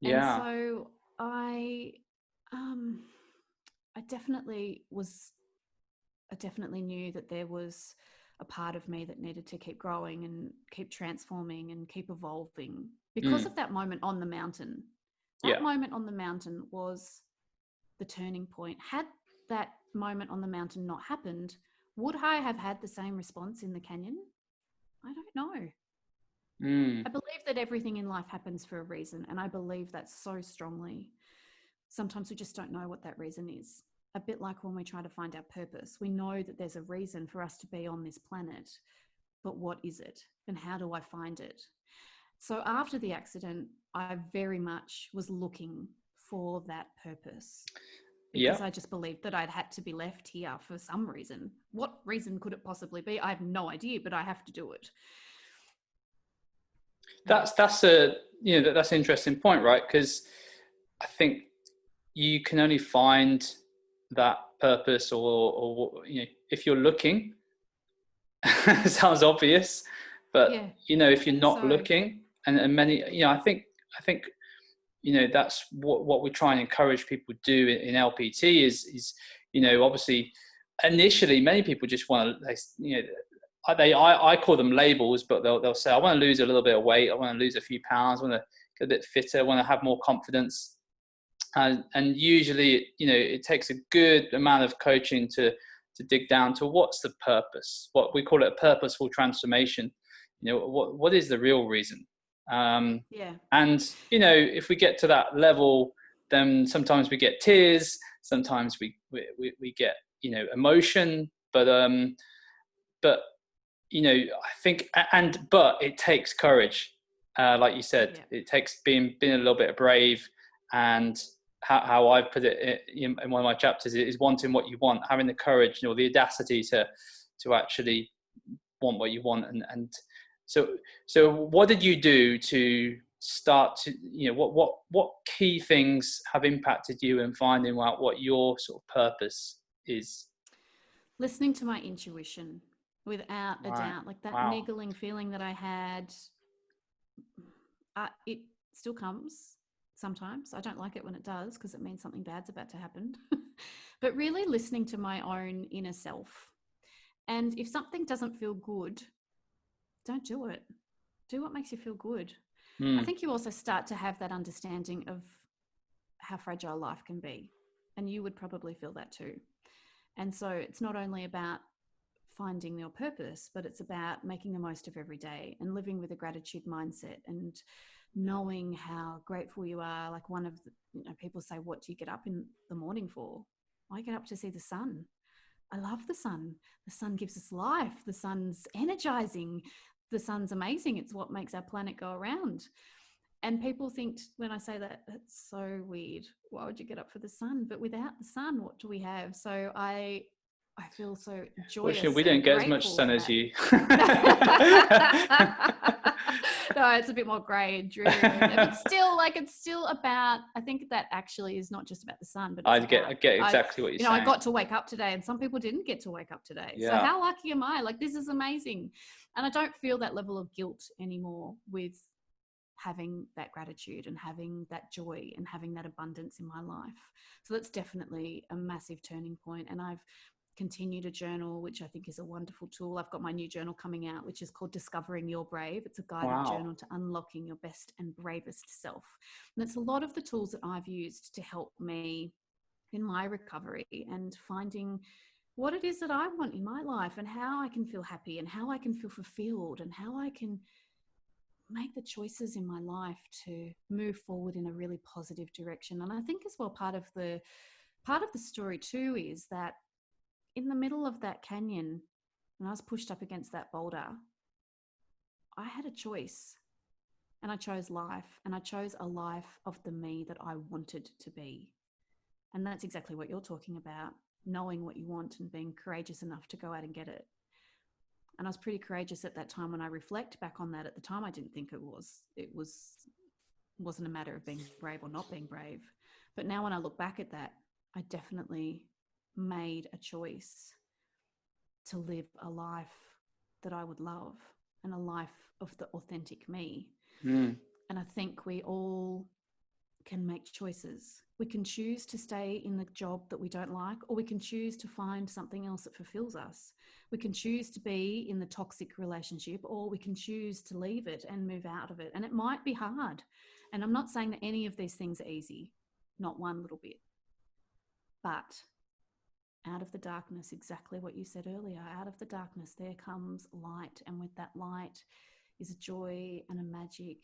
And yeah. so um, I definitely was, I definitely knew that there was a part of me that needed to keep growing and keep transforming and keep evolving because Mm, of that moment on the mountain. yeah. That moment on the mountain was the turning point. Had that moment on the mountain not happened, would I have had the same response in the canyon? I don't know. Mm, I believe that everything in life happens for a reason, and I believe that so strongly. Sometimes we just don't know what that reason is. A bit like when we try to find our purpose. We know that there's a reason for us to be on this planet, but what is it? And how do I find it? So after the accident, I very much was looking for that purpose yeah. because I just believed that I'd had to be left here for some reason. What reason could it possibly be? I have no idea, but I have to do it. Yeah. That's a that's an interesting point, right? Because I think you can only find that purpose, or if you're looking. It sounds obvious, but Yeah, I if you're think not so. looking, and many, I think that's what we try and encourage people to do in LPT is obviously initially many people just want to I call them labels, but they'll say I want to lose a little bit of weight, I want to lose a few pounds, I want to get a bit fitter, I want to have more confidence, and usually it takes a good amount of coaching to dig down to what's the purpose, what we call it, a purposeful transformation. What is the real reason? um, Yeah, and if we get to that level, then sometimes we get tears, sometimes we get emotion, but I think, but it takes courage. Like you said, yeah, it takes being a little bit brave, and how I've put it in one of my chapters is wanting what you want, having the courage, the audacity to actually want what you want. And so what did you do to start to, what key things have impacted you in finding out what your sort of purpose is? listening to my intuition without a Right. doubt, like that Wow. niggling feeling that I had, it still comes sometimes. I don't like it when it does because it means something bad's about to happen. But really listening to my own inner self. And if something doesn't feel good, don't do it. Do what makes you feel good. I Mm, think you also start to have that understanding of how fragile life can be. And you would probably feel that too. And so it's not only about finding your purpose, but it's about making the most of every day and living with a gratitude mindset and knowing how grateful you are. Like one of the, people say, what do you get up in the morning for? I get up to see the sun. I love the sun. The sun gives us life. The sun's energizing. The sun's amazing. It's what makes our planet go around. And people think when I say that, that's so weird. Why would you get up for the sun? But without the sun, what do we have? So I feel so joyous We don't and get as much grateful sun for as that. you. No, it's a bit more grey and dreary. But still, like, it's still about, I think that actually is not just about the sun, but I get exactly what you're saying. I got to wake up today, and some people didn't get to wake up today. Yeah. So how lucky am I? Like, this is amazing. And I don't feel that level of guilt anymore with having that gratitude and having that joy and having that abundance in my life. So that's definitely a massive turning point. And I've continued to journal, which I think is a wonderful tool. I've got my new journal coming out, which is called Discovering Your Brave. It's a guided journal to unlocking your best and bravest self. And it's a lot of the tools that I've used to help me in my recovery and finding what it is that I want in my life and how I can feel happy and how I can feel fulfilled and how I can make the choices in my life to move forward in a really positive direction. And I think as well, part of the story too is that in the middle of that canyon, when I was pushed up against that boulder, I had a choice, and I chose life, and I chose a life of the me that I wanted to be. And that's exactly what you're talking about, knowing what you want and being courageous enough to go out and get it. And I was pretty courageous at that time. When I reflect back on that, at the time, I didn't think it wasn't a matter of being brave or not being brave. But now when I look back at that, I definitely made a choice to live a life that I would love and a life of the authentic me. And I think we all can make choices. We can choose to stay in the job that we don't like, or we can choose to find something else that fulfills us. We can choose to be in the toxic relationship, or we can choose to leave it and move out of it. And it might be hard. And I'm not saying that any of these things are easy, not one little bit. But out of the darkness, exactly what you said earlier, out of the darkness, there comes light. And with that light is a joy and a magic.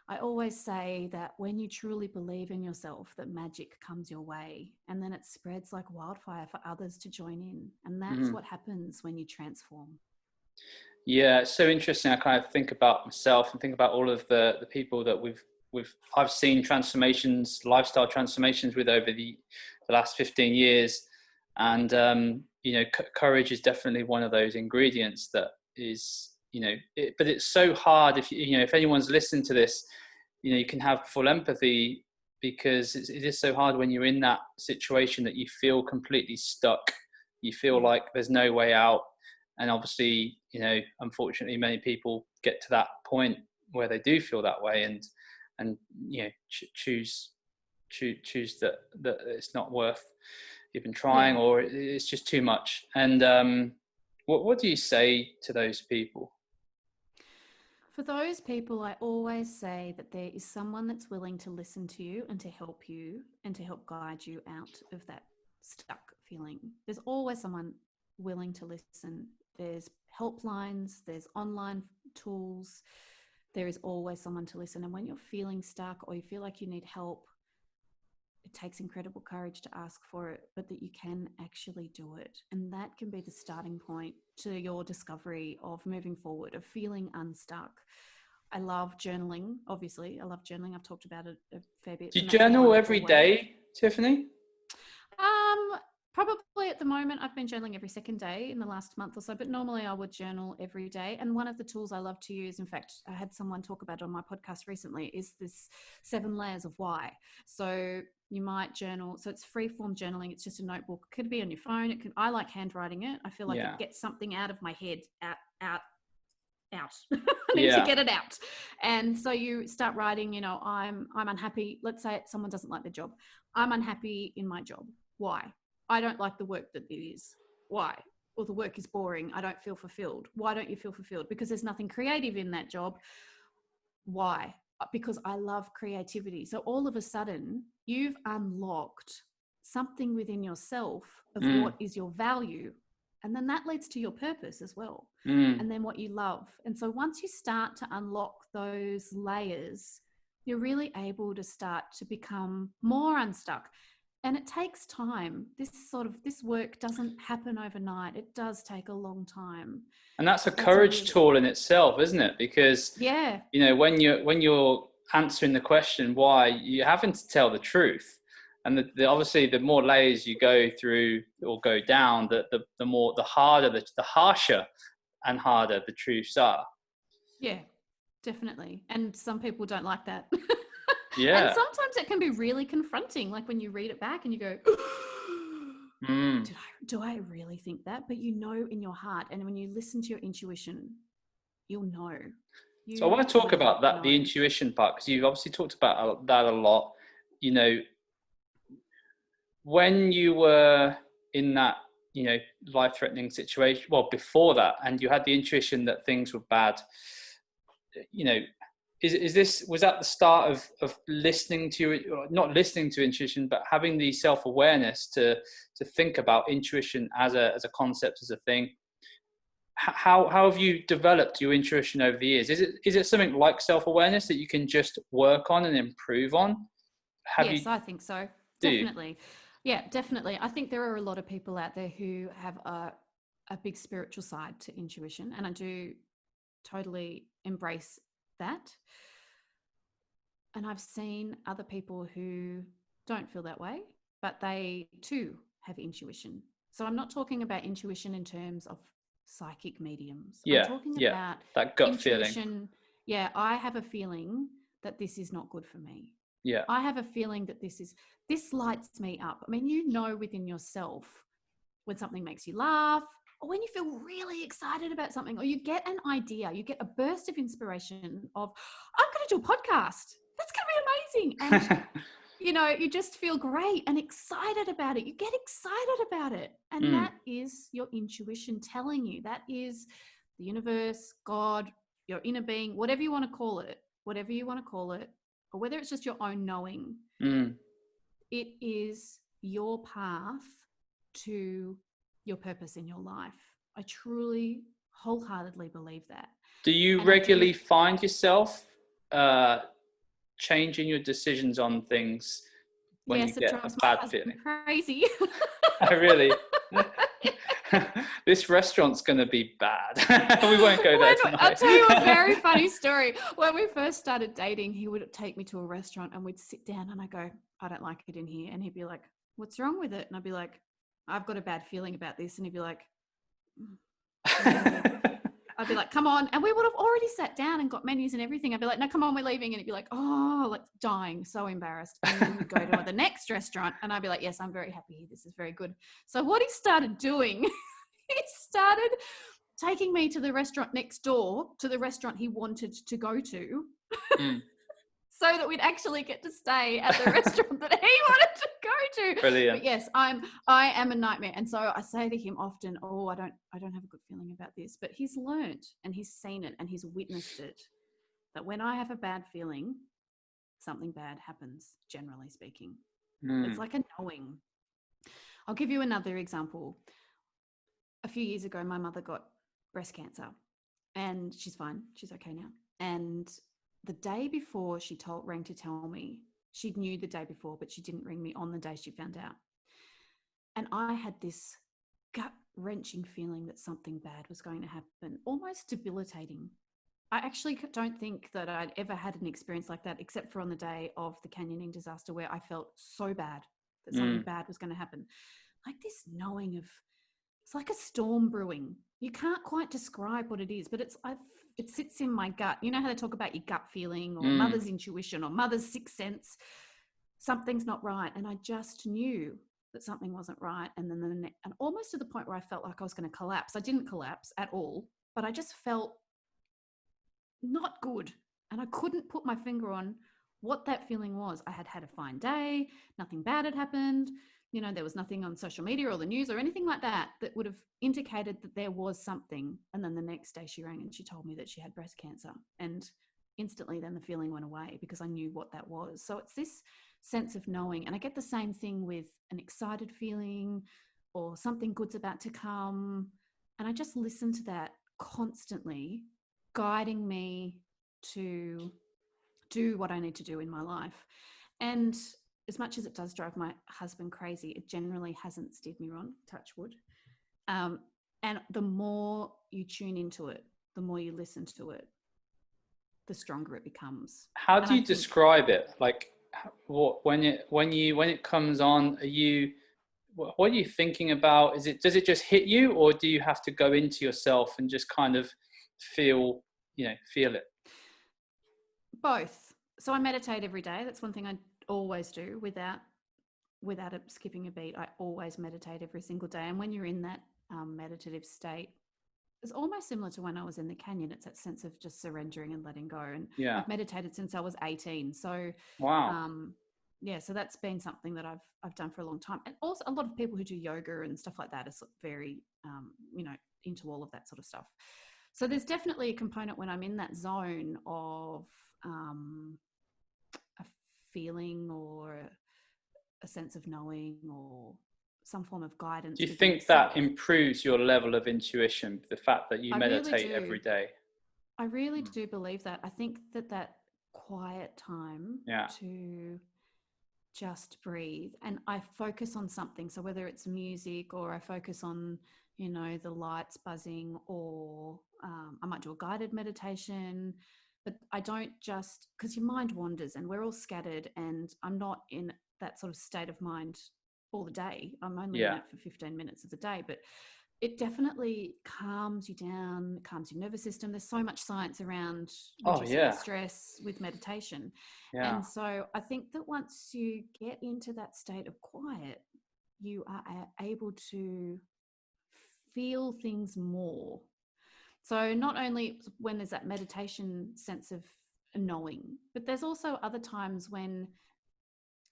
I always say that when you truly believe in yourself, that magic comes your way, and then it spreads like wildfire for others to join in. And that's what happens when you transform. Yeah, it's so interesting. I kind of think about myself and think about all of the people that I've seen transformations, lifestyle transformations with over the last 15 years. And, courage is definitely one of those ingredients that is, but it's so hard if anyone's listened to this, you can have full empathy, because it is so hard when you're in that situation that you feel completely stuck. You feel like there's no way out. And obviously, unfortunately, many people get to that point where they do feel that way and choose that it's not worth even trying, or it's just too much. And what do you say to those people? For those people, I always say that there is someone that's willing to listen to you and to help guide you out of that stuck feeling. There's always someone willing to listen. There's helplines, there's online tools. There is always someone to listen. And when you're feeling stuck or you feel like you need help, it takes incredible courage to ask for it, but that you can actually do it. And that can be the starting point to your discovery of moving forward, of feeling unstuck. I love journaling, obviously. I love journaling. I've talked about it a fair bit. Do you journal every day, Tiffany? Probably at the moment, I've been journaling every second day in the last month or so, but normally I would journal every day. And one of the tools I love to use, in fact, I had someone talk about it on my podcast recently, is this 7 layers of why. So you might journal. So it's free form journaling. It's just a notebook. It could be on your phone. I like handwriting it. I feel like it gets something out of my head, out. I need to get it out. And so you start writing, I'm unhappy. Let's say someone doesn't like their job. I'm unhappy in my job. Why? I don't like the work that it is. Why? Or the work is boring. I don't feel fulfilled. Why don't you feel fulfilled? Because there's nothing creative in that job. Why? Because I love creativity. So all of a sudden, you've unlocked something within yourself of what is your value. And then that leads to your purpose as well. And then what you love. And so once you start to unlock those layers, you're really able to start to become more unstuck. And it takes time. This work doesn't happen overnight. It does take a long time. And that's a courage tool in itself, isn't it? Because when you're answering the question why, you're having to tell the truth. And obviously, the more layers you go through or go down, the more, the harder, the harsher and harder the truths are. Yeah, definitely. And some people don't like that. And Yeah. sometimes it can be really confronting, like when you read it back and you go, Mm. do I really think that? But you know in your heart, and when you listen to your intuition, you'll know. So I You want to talk will about that, know. the intuition part, because you've obviously talked about that a lot. You know, when you were in that, life-threatening situation, well, before that, and you had the intuition that things were bad, you know, was that the start of listening to, or not listening to intuition, but having the self-awareness to think about intuition as a concept, as a thing? How have you developed your intuition over the years? Is it something like self-awareness that you can just work on and improve on? Yes, I think so. Do you? Definitely. Yeah, definitely. I think there are a lot of people out there who have a big spiritual side to intuition, and I do totally embrace that. And I've seen other people who don't feel that way, but they too have intuition. So I'm not talking about intuition in terms of psychic mediums. I'm Yeah, talking yeah, about that gut feeling. intuition. Yeah, I have a feeling that this is not good for me. Yeah. I have a feeling that this lights me up. I mean, you know within yourself when something makes you laugh, or when you feel really excited about something, or you get an idea, you get a burst of inspiration of, I'm going to do a podcast. That's going to be amazing. And, you just feel great and excited about it. You get excited about it. And Mm, that is your intuition telling you. That is the universe, God, your inner being, whatever you want to call it, or whether it's just your own knowing. mm. It is your path to your purpose in your life. I truly, wholeheartedly believe that. Do you And I do. regularly find yourself changing your decisions on things when you Yes, it get a drives my bad husband feeling? crazy. Oh, really? This restaurant's going to be bad. We won't go there I'll tonight. tell you a very funny story. When we first started dating, he would take me to a restaurant and we'd sit down and I go, I don't like it in here. And he'd be like, what's wrong with it? And I'd be like, I've got a bad feeling about this. And he'd be like, "Mm." And then I'd be like, come on. And we would have already sat down and got menus and everything. I'd be like, no, come on, we're leaving. And he'd be like, oh, like dying, so embarrassed. And then we'd go to the next restaurant and I'd be like, yes, I'm very happy here. This is very good. So what he started doing, he started taking me to the restaurant next door to the restaurant he wanted to go to. Mm. So that we'd actually get to stay at the restaurant that he wanted to go to. Brilliant. But yes, I am a nightmare. And so I say to him often, oh, I don't have a good feeling about this. But he's learned and he's seen it and he's witnessed it. That when I have a bad feeling, something bad happens, generally speaking. It's like a knowing. I'll give you another example. A few years ago, my mother got breast cancer and she's fine. She's okay now. And the day before she rang to tell me, she knew the day before, but she didn't ring me on the day she found out. And I had this gut-wrenching feeling that something bad was going to happen, almost debilitating. I actually don't think that I'd ever had an experience like that, except for on the day of the canyoning disaster, where I felt so bad that something bad was going to happen. Like this knowing of, it's like a storm brewing. You can't quite describe what it is, but it sits in my gut. You know how they talk about your gut feeling or mother's intuition or mother's sixth sense? Something's not right. And I just knew that something wasn't right. And then and almost to the point where I felt like I was going to collapse. I didn't collapse at all, but I just felt not good. And I couldn't put my finger on what that feeling was. I had had a fine day. Nothing bad had happened. There was nothing on social media or the news or anything like that that would have indicated that there was something. And then the next day she rang and she told me that she had breast cancer. And instantly then the feeling went away because I knew what that was. So it's this sense of knowing. And I get the same thing with an excited feeling or something good's about to come. And I just listen to that constantly, guiding me to do what I need to do in my life. And as much as it does drive my husband crazy, it generally hasn't steered me wrong, touch wood. And the more you tune into it, the more you listen to it, the stronger it becomes. How And do I you think describe it? Like, what when it comes on, are you what are you thinking about? Does it just hit you, or do you have to go into yourself and just kind of feel, feel it? both. So I meditate every day. That's one thing I always do without skipping a beat. I always meditate every single day. And when you're in that meditative state, it's almost similar to when I was in the canyon. It's that sense of just surrendering and letting go. And Yeah. I've meditated since I was 18. So, Wow. yeah, so that's been something that I've done for a long time. And also a lot of people who do yoga and stuff like that are very, into all of that sort of stuff. So there's definitely a component when I'm in that zone of a feeling or a sense of knowing or some form of Do guidance you within think itself. that improves your level of intuition, the fact that you I really meditate every do. day? I really do believe that. I think that quiet time Yeah. to just breathe and I focus on something. So whether it's music or I focus on, the lights buzzing, or I might do a guided meditation, but I don't just, because your mind wanders and we're all scattered, and I'm not in that sort of state of mind all the day. I'm only in Yeah. it for 15 minutes of the day, but it definitely calms you down, calms your nervous system. There's so much science around Oh, reducing yeah. stress with meditation. Yeah. And so I think that once you get into that state of quiet, you are able to feel things more. So not only when there's that meditation sense of knowing, but there's also other times when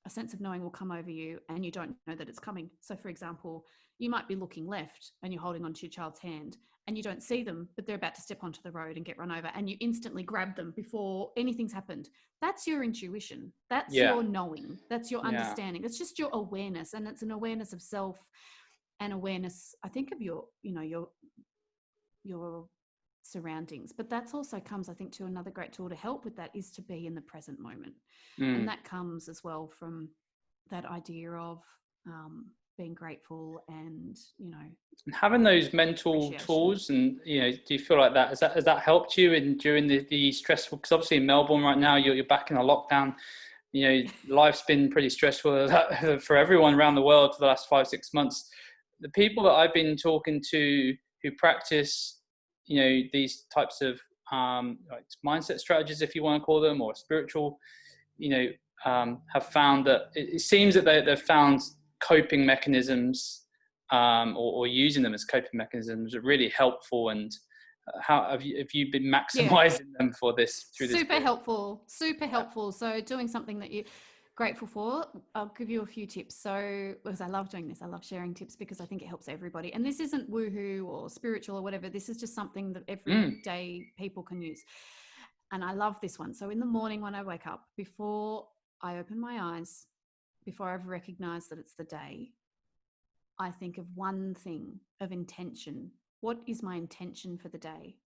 a sense of knowing will come over you and you don't know that it's coming. So for example, you might be looking left and you're holding onto your child's hand and you don't see them, but they're about to step onto the road and get run over, and you instantly grab them before anything's happened. That's your intuition. That's Yeah. your knowing. That's your Yeah. understanding. It's just your awareness, and it's an awareness of self and awareness, I think, of your surroundings. But that's also comes, I think, to another great tool to help with that is to be in the present moment. And Mm. that comes as well from that idea of being grateful and, Having those mental appreciation. tools, and do you feel like that has that helped you in during the stressful, because obviously in Melbourne right now you're back in a lockdown, life's been pretty stressful for everyone around the world for the last 5-6 months. The people that I've been talking to who practice these types of like mindset strategies, if you want to call them, or spiritual, have found that it seems that they've found coping mechanisms, or using them as coping mechanisms are really helpful. And how have you been Yeah, maximizing them through this super period? helpful, super helpful. So doing something that you're grateful for, I'll give you a few tips. So, because I love doing this, I love sharing tips because I think it helps everybody. And this isn't woohoo or spiritual or whatever. This is just something that Mm. everyday people can use. And I love this one. So in the morning when I wake up, before I open my eyes, before I've recognized that it's the day, I think of one thing of intention. What is my intention for the day?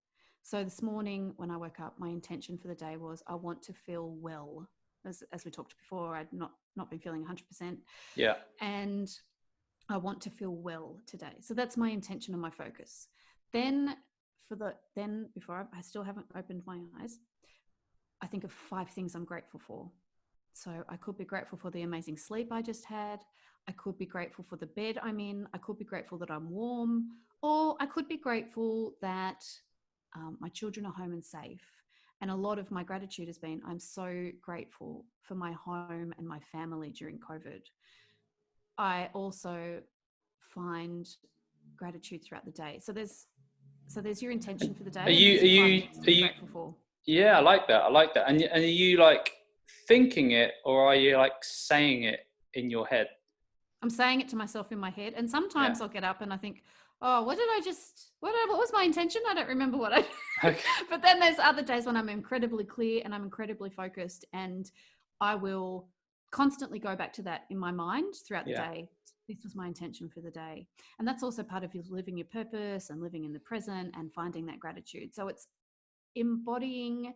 So this morning when I woke up, my intention for the day was I want to feel well. As we talked before, I'd not been feeling 100%. Yeah. And I want to feel well today. So that's my intention and my focus. Then before I still haven't opened my eyes, I think of 5 things I'm grateful for. So I could be grateful for the amazing sleep I just had. I could be grateful for the bed I'm in. I could be grateful that I'm warm, or I could be grateful that my children are home and safe. And a lot of my gratitude has been, I'm so grateful for my home and my family during COVID. I also find gratitude throughout the day. So there's your intention for the Are day, and you there's are your 5 you things to are be you? grateful for. Yeah, I like that. I like that. And are you like thinking it, or are you like saying it in your head? I'm saying it to myself in my head, and Yeah. sometimes I'll get up and I think, oh, what was my intention? I don't remember what I Okay. but then there's other days when I'm incredibly clear and I'm incredibly focused, and I will constantly go back to that in my mind throughout the Yeah. day. This was my intention for the day. And that's also part of living your purpose and living in the present and finding that gratitude. So it's embodying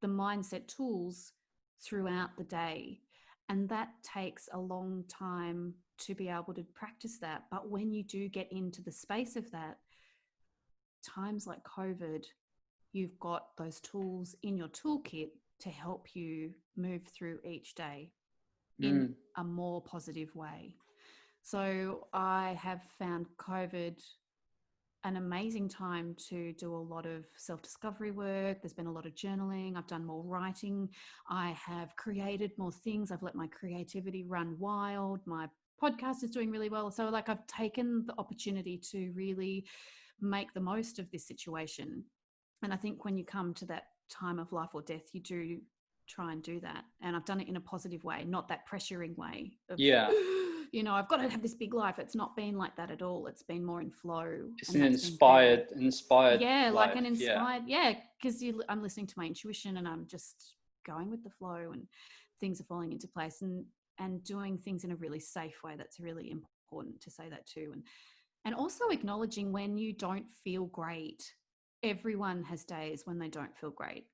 the mindset tools throughout the day. And that takes a long time to be able to practice that. But when you do get into the space of that, times like COVID you've got those tools in your toolkit to help you move through each day in a more positive way. So I have found COVID an amazing time to do a lot of self-discovery work. There's been a lot of journaling. I've done more writing. I have created more things. I've let my creativity run wild. My podcast is doing really well. So like I've taken the opportunity to really make the most of this situation. And I think when you come to that time of life or death, you do try and do that. And I've done it in a positive way, not that pressuring way of, Yeah. you know, I've got to have this big life. It's not been like that at all. It's been more in flow. It's And an that's been very, inspired yeah, like life. an Yeah. inspired, yeah, because I'm listening to my intuition and I'm just going with the flow and things are falling into place and doing things in a really safe way. That's really important to say that too. And also acknowledging when you don't feel great. Everyone has days when they don't feel great.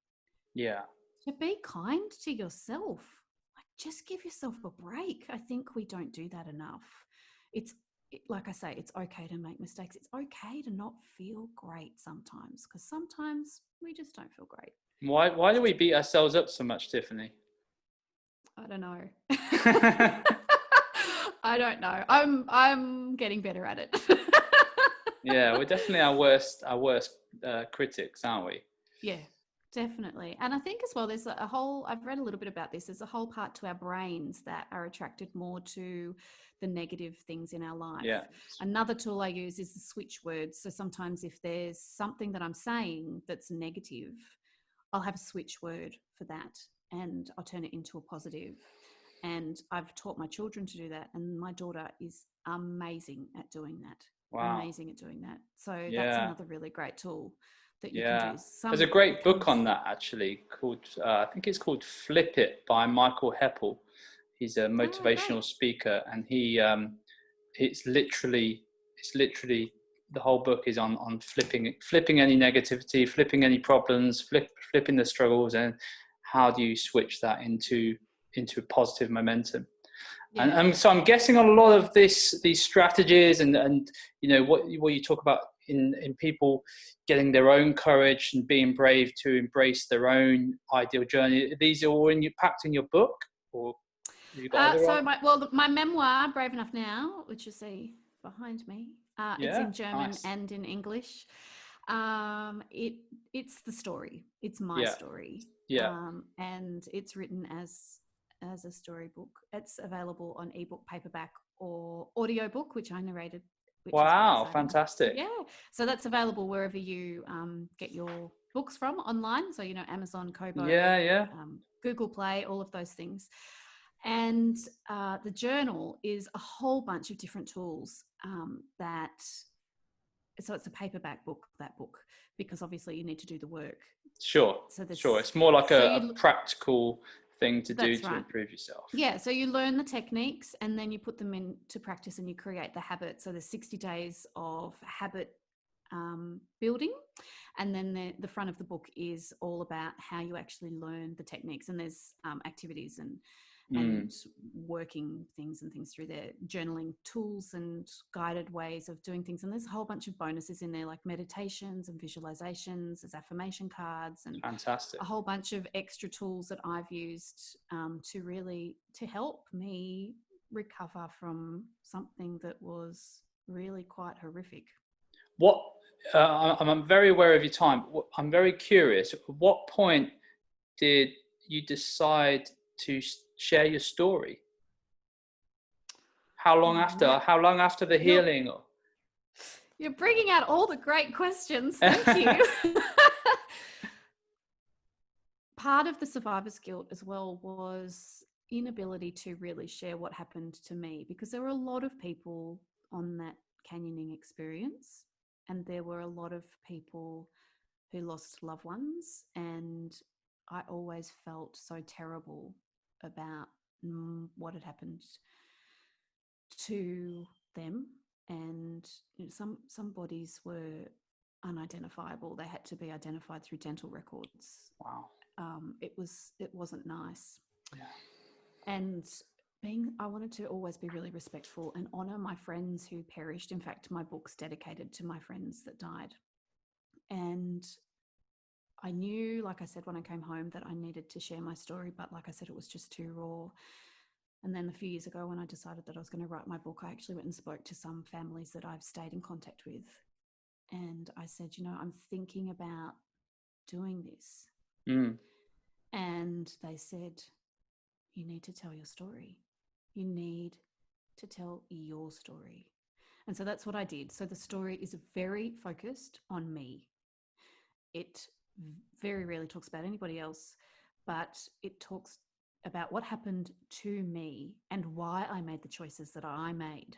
Yeah. To be kind to yourself, like just give yourself a break. I think we don't do that enough. Like I say, it's okay to make mistakes. It's okay to not feel great sometimes, because sometimes we just don't feel great. Why do we beat ourselves up so much, Tiffany? I don't know. I don't know. I'm getting better at it. Yeah, we're definitely our worst critics, aren't we? Yeah, definitely. And I think as well, there's a whole, I've read a little bit about this, there's a whole part to our brains that are attracted more to the negative things in our life. Yeah. Another tool I use is the switch words. So sometimes if there's something that I'm saying that's negative, I'll have a switch word for that and I'll turn it into a positive. And I've taught my children to do that. And my daughter is amazing at doing that. Wow. Amazing at doing that. So that's Yeah. another really great tool that you can Yeah. do. There's a great book on that actually called, I think it's called Flip It by Michael Heppel. He's a motivational speaker, and it's literally the whole book is on flipping any negativity, flipping any problems, flipping the struggles, and how do you switch that into positive momentum. Yeah. And so I'm guessing a lot of these strategies and you know what you talk about in people getting their own courage and being brave to embrace their own ideal journey. These are all packed in your book, or have you got other? So my memoir, Brave Enough Now, which you see behind me, it's in German Nice. and in English. It's the story. It's my story. And it's written as a storybook. It's available on ebook, paperback, or audiobook, which I narrated. Which is very exciting. Fantastic. Yeah. So that's available wherever you get your books from online. So, you know, Amazon, Kobo, Google Play, all of those things. And the journal is a whole bunch of different tools so it's a paperback book, that book, because obviously you need to do the work. Sure. It's more like a practical thing to do to improve yourself. Yeah. So you learn the techniques and then you put them into practice and you create the habit. So there's 60 days of habit building. And then the front of the book is all about how you actually learn the techniques. And there's activities and working things and things through there, journaling tools and guided ways of doing things. And there's a whole bunch of bonuses in there, like meditations and visualizations, there's affirmation cards, and fantastic, a whole bunch of extra tools that I've used to help me recover from something that was really quite horrific. What I'm very aware of your time. I'm very curious. At what point did you decide to share your story? How long after the healing? You're bringing out all the great questions. Thank you. Part of the survivor's guilt as well was inability to really share what happened to me, because there were a lot of people on that canyoning experience, and there were a lot of people who lost loved ones, and I always felt so terrible about what had happened to them. And you know, some bodies were unidentifiable. They had to be identified through dental records. Wow. It wasn't nice. Yeah. And I wanted to always be really respectful and honor my friends who perished. In fact, my book's dedicated to my friends that died. And I knew, like I said, when I came home that I needed to share my story, but like I said, it was just too raw. And then a few years ago, when I decided that I was going to write my book, I actually went and spoke to some families that I've stayed in contact with. And I said, I'm thinking about doing this. Mm. And they said, you need to tell your story. You need to tell your story. And so that's what I did. So the story is very focused on me. It very rarely talks about anybody else, but it talks about what happened to me and why I made the choices that I made.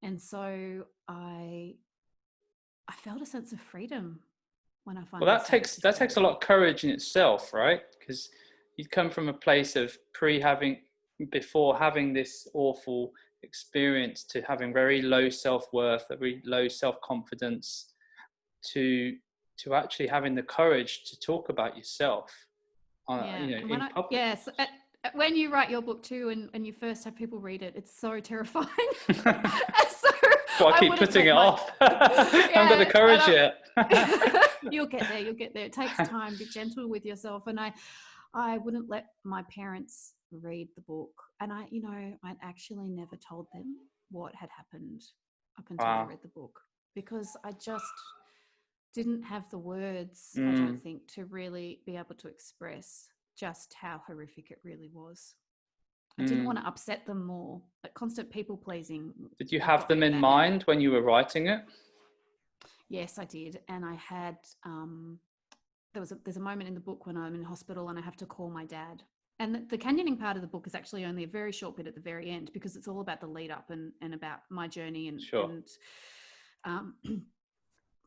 And so I felt a sense of freedom when I Well, finally that started to share takes a it. lot of courage in itself, right? Because you'd come from a place of before having this awful experience, to having very low self-worth, very low self-confidence, to actually having the courage to talk about yourself, Yeah. And in public. when you write your book too, and you first have people read it, it's so terrifying. And so So I I keep wouldn't putting let it my, off. I haven't got the yeah, courage yet. you'll get there. You'll get there. It takes time. Be gentle with yourself. And I wouldn't let my parents read the book. And I'd actually never told them what had happened up until they Wow. read the book, because I just didn't have the words, I don't Mm. think, to really be able to express just how horrific it really was. I didn't Mm. want to upset them more. Like constant people pleasing Did you had have got me them to in that now. mind when you were writing it? Yes, I did. And I had, there's a moment in the book when I'm in hospital and I have to call my dad. And the canyoning part of the book is actually only a very short bit at the very end, because it's all about the lead up and about my journey Sure. and um,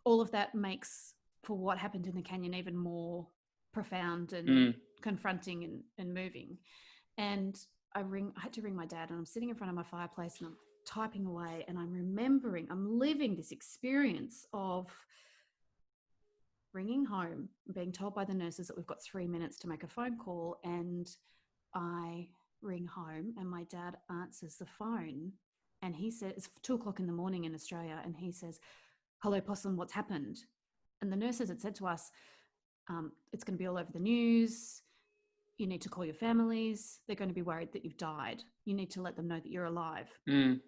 all of that makes for what happened in the canyon even more profound and Mm. confronting and moving. And I had to ring my dad, and I'm sitting in front of my fireplace and I'm typing away, and I'm living this experience of ringing home, being told by the nurses that we've got 3 minutes to make a phone call. And I ring home and my dad answers the phone, and he says, it's 2 o'clock in the morning in Australia, and he says, "Hello, Possum, what's happened?" And the nurses had said to us, it's going to be all over the news. You need to call your families. They're going to be worried that you've died. You need to let them know that you're alive. Mm.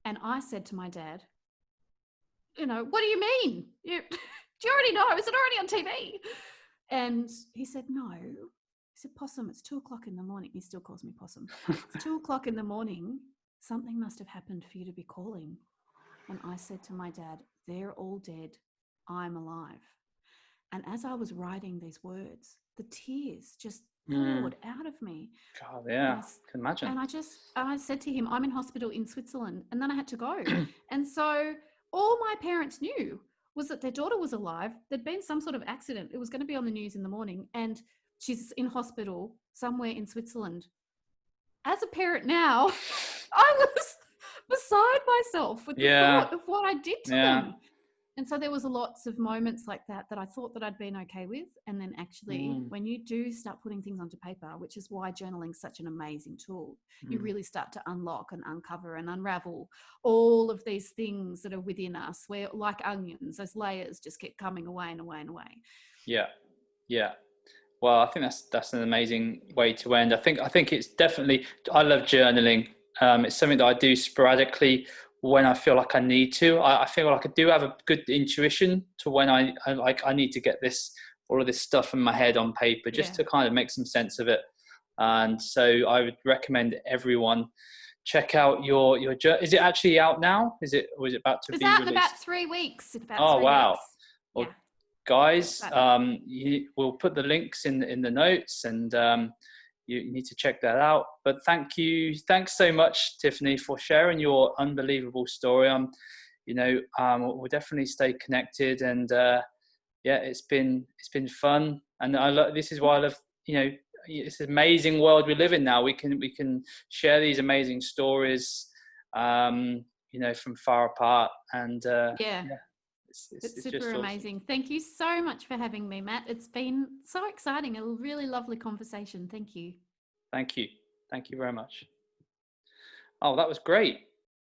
And I said to my dad, what do you mean? Do you already know? Is it already on TV? And he said, no. He said, "Possum, it's 2 o'clock in the morning." He still calls me Possum. It's 2 o'clock in the morning. Something must have happened for you to be calling. And I said to my dad, "They're all dead. I'm alive." And as I was writing these words, the tears just poured out of me. God, And yeah, can imagine. I said to him, "I'm in hospital in Switzerland." And then I had to go. And so all my parents knew was that their daughter was alive. There'd been some sort of accident. It was going to be on the news in the morning. And she's in hospital somewhere in Switzerland. As a parent now, I was beside myself with the Yeah, thought of what I did to yeah. them. And so there was lots of moments like that I thought that I'd been okay with. And then actually, Mm. when you do start putting things onto paper, which is why journaling is such an amazing tool, you Mm. really start to unlock and uncover and unravel all of these things that are within us, where like onions, those layers just keep coming away and away and away. Yeah, yeah. Well, I think that's an amazing way to end. I think it's definitely. I love journaling. It's something that I do sporadically when I feel like I need to. I feel like I do have a good intuition to when I need to get all of this stuff in my head on paper, just Yeah. to kind of make some sense of it. And so I would recommend everyone check out your. Is it actually out now? Is it, or is it about to It's be out in about released? 3 weeks. Oh, wow. Yeah. Well, guys, Excited. we'll put the links in the notes, and you need to check that out. But thanks so much, Tiffany, for sharing your unbelievable story. We'll definitely stay connected, and yeah, it's been fun, and this is why I love, it's an amazing world we live in now. We can share these amazing stories, from far apart, and Yeah. yeah. It's It's just super awesome. amazing. Thank you so much for having me, Matt. It's been so exciting, a really lovely conversation. Thank you. Thank you. Thank you very much. Oh, that was great.